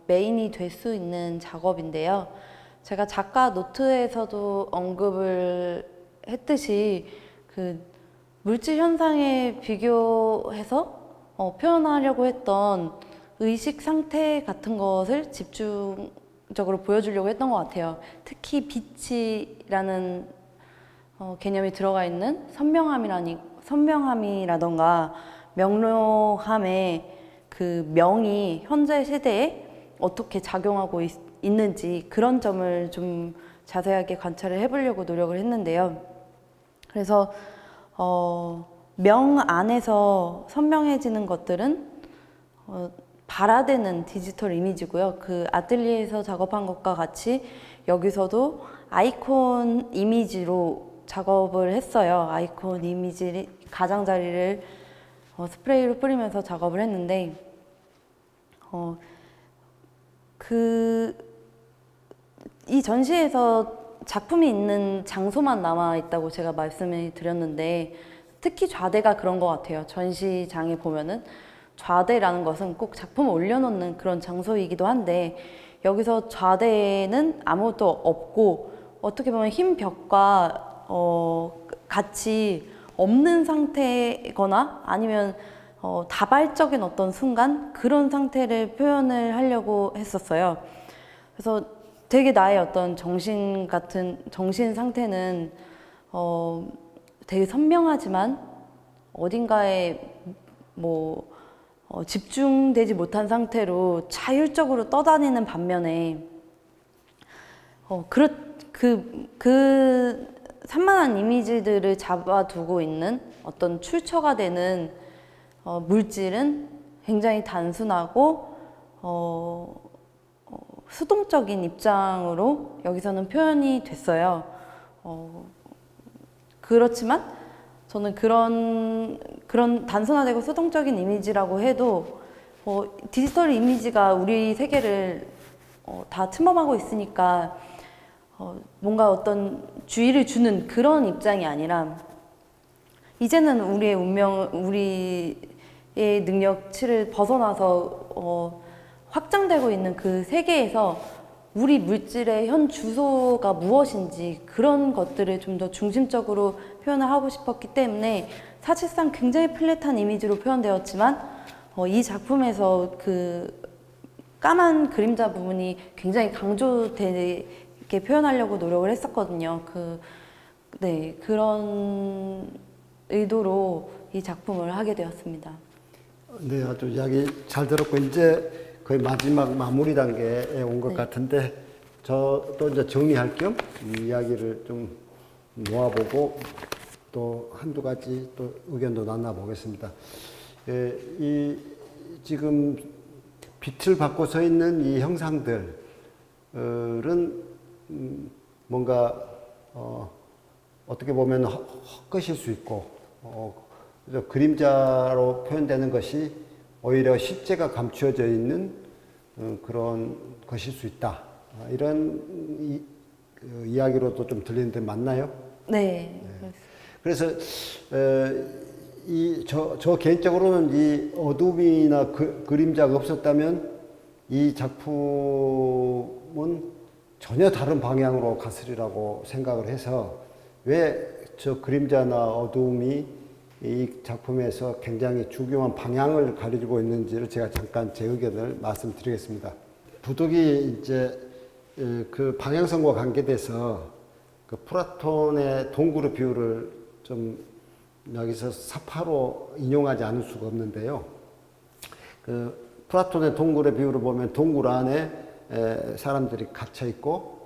메인이 될 수 있는 작업인데요. 제가 작가 노트에서도 언급을 했듯이 그 물질 현상에 비교해서 표현하려고 했던 의식 상태 같은 것을 집중적으로 보여주려고 했던 것 같아요. 특히 빛이라는 개념이 들어가 있는 선명함이라던가 명료함의 그 명이 현재 시대에 어떻게 작용하고 있는지 그런 점을 좀 자세하게 관찰을 해보려고 노력을 했는데요. 그래서 명 안에서 선명해지는 것들은 발화되는 디지털 이미지고요. 그 아틀리에에서 작업한 것과 같이 여기서도 아이콘 이미지로 작업을 했어요. 아이콘 이미지 가장자리를 스프레이로 뿌리면서 작업을 했는데, 이 전시에서 작품이 있는 장소만 남아 있다고 제가 말씀을 드렸는데, 특히 좌대가 그런 것 같아요. 전시장에 보면은 좌대라는 것은 꼭 작품을 올려놓는 그런 장소이기도 한데, 여기서 좌대는 아무것도 없고 어떻게 보면 흰 벽과 같이 없는 상태거나 아니면 다발적인 어떤 순간 그런 상태를 표현을 하려고 했었어요. 그래서 되게 나의 어떤 정신 상태는 되게 선명하지만 어딘가에 집중되지 못한 상태로 자율적으로 떠다니는 반면에 그 산만한 이미지들을 잡아두고 있는 어떤 출처가 되는 물질은 굉장히 단순하고 수동적인 입장으로 여기서는 표현이 됐어요. 그렇지만 저는 그런 단순화되고 수동적인 이미지라고 해도 디지털 이미지가 우리 세계를 다 침범하고 있으니까 뭔가 어떤 주의를 주는 그런 입장이 아니라 이제는 우리의 우리의 능력치를 벗어나서 확장되고 있는 그 세계에서 우리 물질의 현 주소가 무엇인지 그런 것들을 좀 더 중심적으로 표현을 하고 싶었기 때문에 사실상 굉장히 플랫한 이미지로 표현되었지만 이 작품에서 그 까만 그림자 부분이 굉장히 강조되게 표현하려고 노력을 했었거든요. 네, 그런 의도로 이 작품을 하게 되었습니다. 네, 아주 이야기 잘 들었고 이제 거의 마지막 마무리 단계에 온 것 네. 같은데 저도 이제 정리할 겸 이야기를 좀 모아보고 또 한두 가지 또 의견도 나눠보겠습니다. 이 지금 빛을 받고 서 있는 이 형상들은 뭔가 어떻게 보면 헛것일 수 있고 그래서 그림자로 표현되는 것이 오히려 실제가 감추어져 있는 그런 것일 수 있다. 이런 이야기로도 좀 들리는데 맞나요? 네. 그래서 저 개인적으로는 이 어둠이나 그림자가 없었다면 이 작품은 전혀 다른 방향으로 갔으리라고 생각을 해서 왜 저 그림자나 어둠이 이 작품에서 굉장히 중요한 방향을 가리고 있는지를 제가 잠깐 제 의견을 말씀드리겠습니다. 부득이 이제 그 방향성과 관계돼서 그 플라톤의 동굴의 비유를 좀 여기서 사파로 인용하지 않을 수가 없는데요. 그 플라톤의 동굴의 비유를 보면 동굴 안에 사람들이 갇혀 있고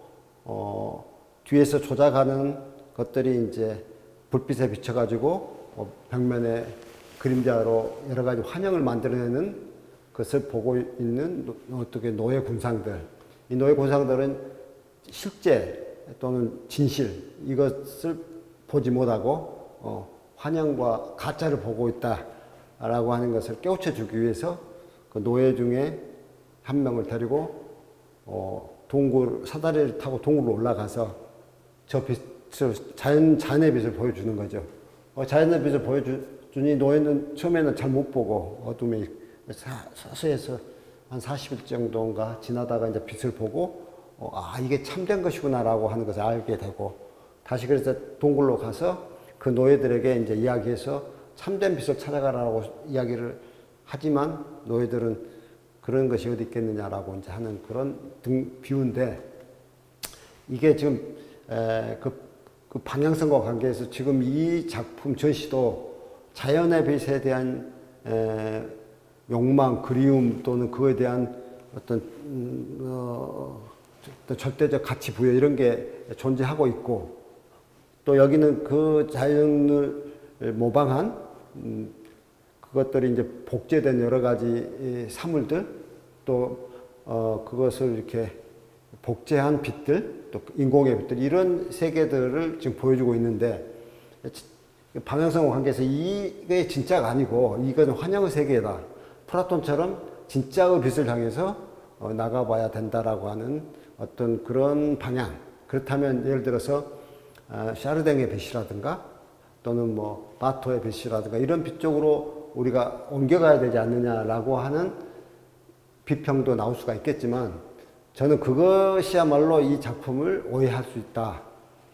뒤에서 조작하는 것들이 이제 불빛에 비춰가지고 벽면에 그림자로 여러 가지 환영을 만들어내는 것을 보고 있는 어떻게 노예 군상들. 이 노예 군상들은 실제 또는 진실 이것을 보지 못하고 환영과 가짜를 보고 있다라고 하는 것을 깨우쳐 주기 위해서 그 노예 중에 한 명을 데리고 사다리를 타고 동굴로 올라가서 저 빛을 자연의 빛을 보여주는 거죠. 자연의 빛을 보여주니 노예는 처음에는 잘 못 보고 어둠에 서서해서 한 40일 정도인가 지나다가 이제 빛을 보고 이게 참된 것이구나라고 하는 것을 알게 되고 다시 그래서 동굴로 가서 그 노예들에게 이제 이야기해서 참된 빛을 찾아가라고 이야기를 하지만 노예들은 그런 것이 어디 있겠느냐라고 이제 하는 그런 비유인데 이게 지금 그 방향성과 관계해서 지금 이 작품 전시도 자연의 빛에 대한 욕망, 그리움 또는 그에 대한 어떤 절대적 가치 부여 이런 게 존재하고 있고 또 여기는 그 자연을 모방한 그것들이 이제 복제된 여러 가지 사물들 또 그것을 이렇게 복제한 빛들 또 인공의 빛들 이런 세계들을 지금 보여주고 있는데 방향성과 관계에서 이게 진짜가 아니고 이건 환영의 세계다. 플라톤처럼 진짜의 빛을 향해서 나가봐야 된다라고 하는 어떤 그런 방향. 그렇다면 예를 들어서 샤르댕의 빛이라든가 또는 뭐 바토의 빛이라든가 이런 빛 쪽으로 우리가 옮겨가야 되지 않느냐라고 하는 비평도 나올 수가 있겠지만 저는 그것이야말로 이 작품을 오해할 수 있다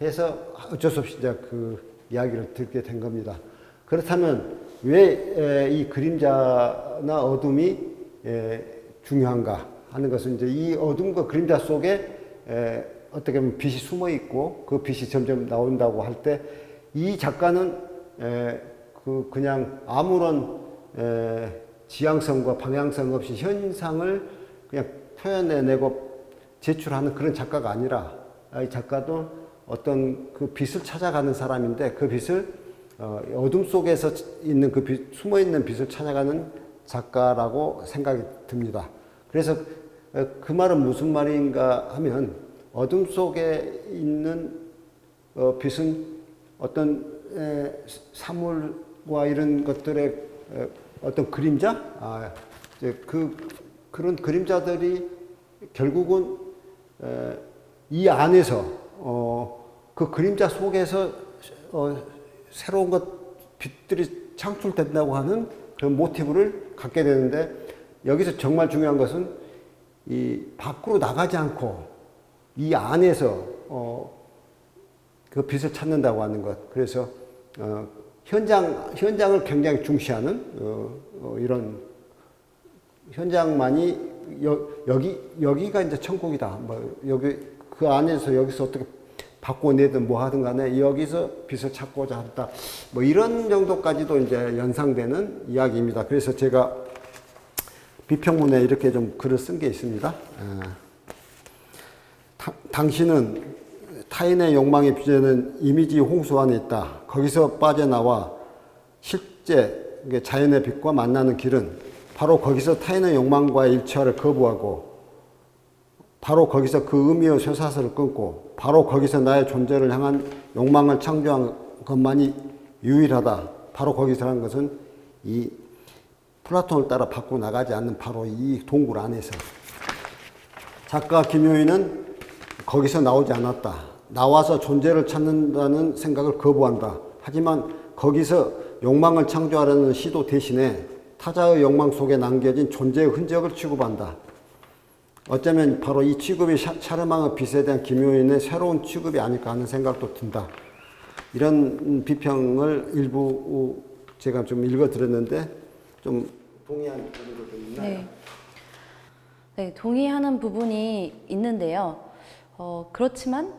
해서 어쩔 수 없이 이제 그 이야기를 듣게 된 겁니다. 그렇다면 왜 이 그림자나 어둠이 중요한가 하는 것은 이제 이 어둠과 그림자 속에 어떻게 보면 빛이 숨어 있고 그 빛이 점점 나온다고 할 때 이 작가는 그냥 아무런 지향성과 방향성 없이 현상을 그냥 표현해내고 제출하는 그런 작가가 아니라 이 작가도 어떤 그 빛을 찾아가는 사람인데 그 빛을 어둠 속에서 있는 그 숨어 있는 빛을 찾아가는 작가라고 생각이 듭니다. 그래서 그 말은 무슨 말인가 하면 어둠 속에 있는 빛은 어떤 사물과 이런 것들의 어떤 그림자, 이제 그런 그림자들이 결국은 이 안에서 그 그림자 속에서 새로운 빛들이 창출된다고 하는 그런 모티브를 갖게 되는데 여기서 정말 중요한 것은 이 밖으로 나가지 않고 이 안에서 그 빛을 찾는다고 하는 것. 그래서 현장을 굉장히 중시하는 이런 현장만이 여기가 이제 천국이다. 뭐 여기 그 안에서 여기서 어떻게 바꿔내든 뭐 하든 간에 여기서 빛을 찾고자 한다. 뭐 이런 정도까지도 이제 연상되는 이야기입니다. 그래서 제가 비평문에 이렇게 좀 글을 쓴 게 있습니다. 당신은 타인의 욕망에 빚어낸 이미지 홍수 안에 있다. 거기서 빠져나와 실제 자연의 빛과 만나는 길은 바로 거기서 타인의 욕망과 일치화를 거부하고 바로 거기서 그 의미의 쇠사슬을 끊고 바로 거기서 나의 존재를 향한 욕망을 창조한 것만이 유일하다. 바로 거기서라는 것은 이 플라톤을 따라 밖으로 나가지 않는 바로 이 동굴 안에서 작가 김효인은 거기서 나오지 않았다. 나와서 존재를 찾는다는 생각을 거부한다. 하지만 거기서 욕망을 창조하려는 시도 대신에 타자의 욕망 속에 남겨진 존재의 흔적을 취급한다. 어쩌면 바로 이 취급이 샤르망의 빛에 대한 김효인의 새로운 취급이 아닐까 하는 생각도 든다. 이런 비평을 일부 제가 좀 읽어드렸는데 좀 동의하는 부분도 좀 있나요? 네, 동의하는 부분이 있는데요. 그렇지만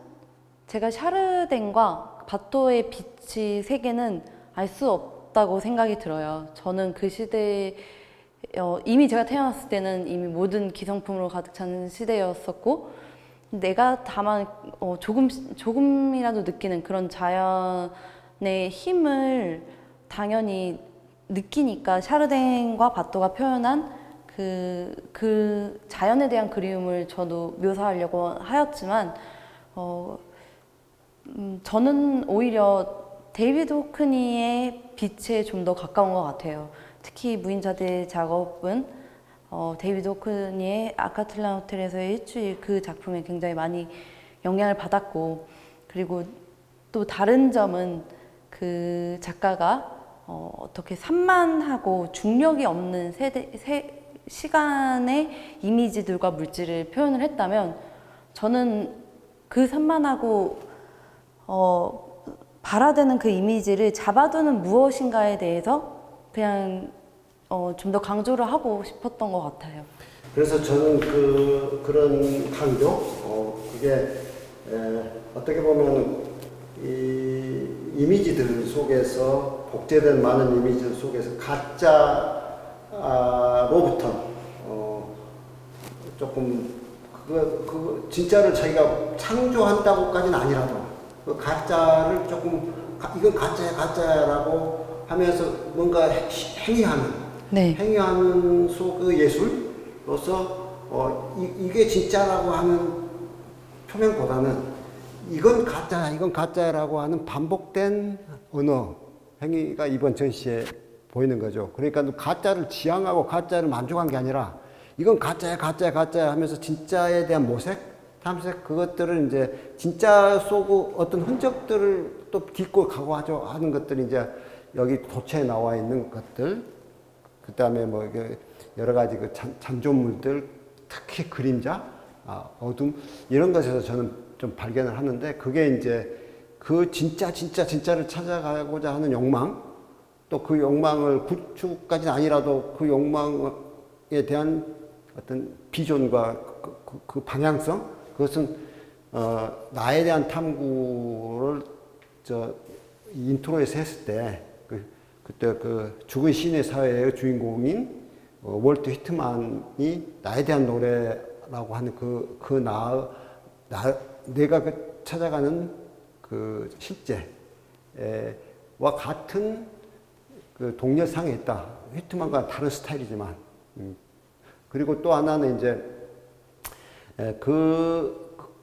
제가 샤르댕과 바토의 빛의 세계는 알 수 없다고 생각이 들어요. 저는 그 시대에 이미 제가 태어났을 때는 이미 모든 기성품으로 가득 찬 시대였었고 내가 다만 조금이라도 느끼는 그런 자연의 힘을 당연히 느끼니까 샤르댕과 바토가 표현한 그 자연에 대한 그리움을 저도 묘사하려고 하였지만 저는 오히려 데이비드 호크니의 빛에 좀 더 가까운 것 같아요. 특히 무인자대 작업은 데이비드 호크니의 아카틀란 호텔에서의 일주일 그 작품에 굉장히 많이 영향을 받았고 그리고 또 다른 점은 그 작가가 어떻게 산만하고 중력이 없는 시간의 이미지들과 물질을 표현을 했다면 저는 그 산만하고 발화되는 그 이미지를 잡아두는 무엇인가에 대해서 그냥 좀 더 강조를 하고 싶었던 것 같아요. 그래서 저는 그런 강조, 그게 어떻게 보면 이 이미지들 속에서 복제된 많은 이미지들 속에서 가짜로부터 조금 그 진짜를 자기가 창조한다고까지는 아니라도 그 가짜를 조금 이건 가짜야라고 하면서 뭔가 행위하는 속의 예술로서 이게 진짜라고 하는 표명보다는 이건 가짜야라고 하는 반복된 언어 행위가 이번 전시에 보이는 거죠. 그러니까 가짜를 지향하고 가짜를 만족한 게 아니라 이건 가짜야 하면서 진짜에 대한 모색, 탐색 그것들을 이제 진짜 속의 어떤 흔적들을 또 딛고 가고 하는 것들이 이제 여기 도처에 나와 있는 것들, 그 다음에 뭐 여러 가지 그 잔존물들, 특히 그림자, 어둠 이런 것에서 저는 좀 발견을 하는데 그게 이제 그 진짜를 찾아가고자 하는 욕망, 또 그 욕망을 구축까지는 아니라도 그 욕망에 대한 어떤 비전과 그 방향성, 그것은 나에 대한 탐구를 인트로에서 했을 때 그때 그 죽은 신의 사회의 주인공인 월트 히트만이 나에 대한 노래라고 하는 내가 찾아가는 그 실제와 같은 그 동료상에 있다. 휘트만과 다른 스타일이지만. 그리고 또 하나는 이제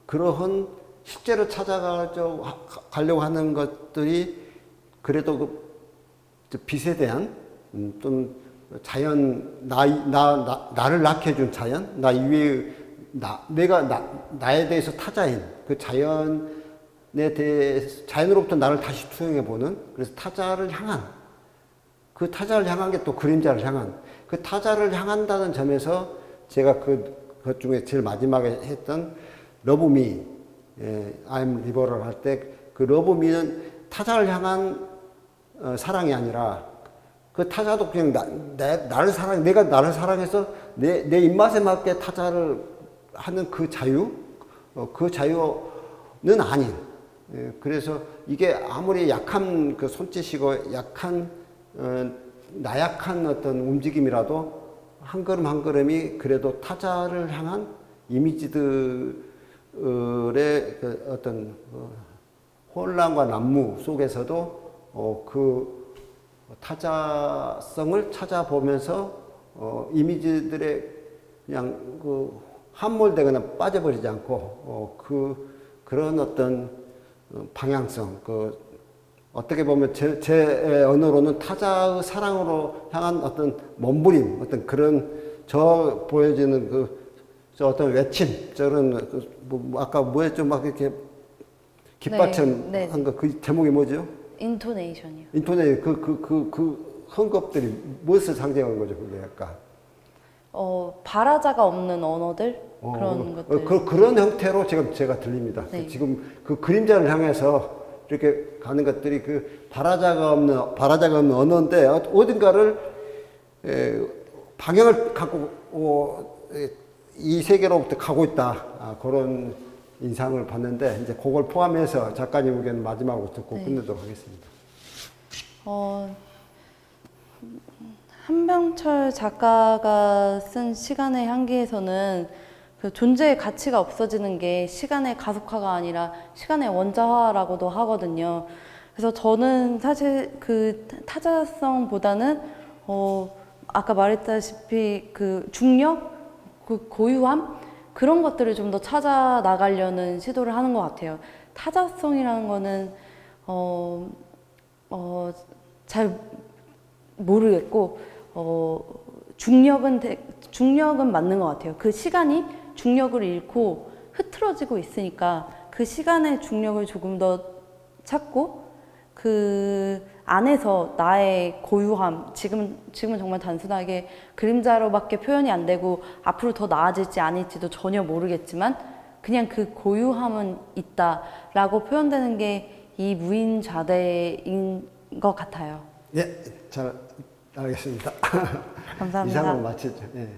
그러한 실제로 찾아가려고 하는 것들이 그래도 그 빛에 대한 좀 자연 나를 낳게 해준 자연 나 이외의 나에 대해서 타자인 그 자연에 대해서 자연으로부터 나를 다시 투영해 보는 그래서 타자를 향한 그 타자를 향한 게 또 그림자를 향한 그 타자를 향한다는 점에서 제가 그것 중에 제일 마지막에 했던 러브미 I'm liberal 할 때 그 러브미는 타자를 향한 사랑이 아니라 그 타자도 그냥 나를 사랑 내가 나를 사랑해서 내 입맛에 맞게 타자를 하는 그 자유 그 자유는 아닌 그래서 이게 아무리 약한 그 손짓이고 약한 나약한 어떤 움직임이라도 한 걸음 한 걸음이 그래도 타자를 향한 이미지들의 그 어떤 혼란과 난무 속에서도 그 타자성을 찾아보면서 이미지들의 그냥 그 함몰되거나 빠져버리지 않고 그런 어떤 방향성 어떻게 보면 제 언어로는 타자의 사랑으로 향한 어떤 몸부림 어떤 그런 저 보여지는 저 어떤 외침 저런 아까 뭐였죠 막 이렇게 깃발처럼 네, 네. 한 거 그 제목이 뭐죠? 인토네이션이요. 인토네이션 그 헌것들이 무엇을 상징하는 거죠 그게 약간 발화자가 없는 언어들 그런 것들. 그런 형태로 지금 제가 들립니다. 네. 지금 그 그림자를 향해서 이렇게 가는 것들이 그 발화자가 없는 언어인데 어딘가를 방향을 갖고 이 세계로부터 가고 있다. 그런 인상을 받는데 이제 그걸 포함해서 작가님 의견 마지막으로 듣고 네. 끝내도록 하겠습니다. 한병철 작가가 쓴 시간의 향기에서는 그 존재의 가치가 없어지는 게 시간의 가속화가 아니라 시간의 원자화라고도 하거든요. 그래서 저는 사실 그 타자성보다는 아까 말했다시피 그 중력, 그 고유함 그런 것들을 좀 더 찾아 나가려는 시도를 하는 것 같아요. 타자성이라는 거는 잘 모르겠고 중력은 맞는 것 같아요. 그 시간이 중력을 잃고 흐트러지고 있으니까 그 시간의 중력을 조금 더 찾고 그 안에서 나의 고유함 지금은 정말 단순하게 그림자로밖에 표현이 안 되고 앞으로 더 나아질지 아닐지도 전혀 모르겠지만 그냥 그 고유함은 있다라고 표현되는 게 이 무인좌대인 것 같아요. 예, 잘 알겠습니다. 감사합니다. 이상으로 마치죠. 예.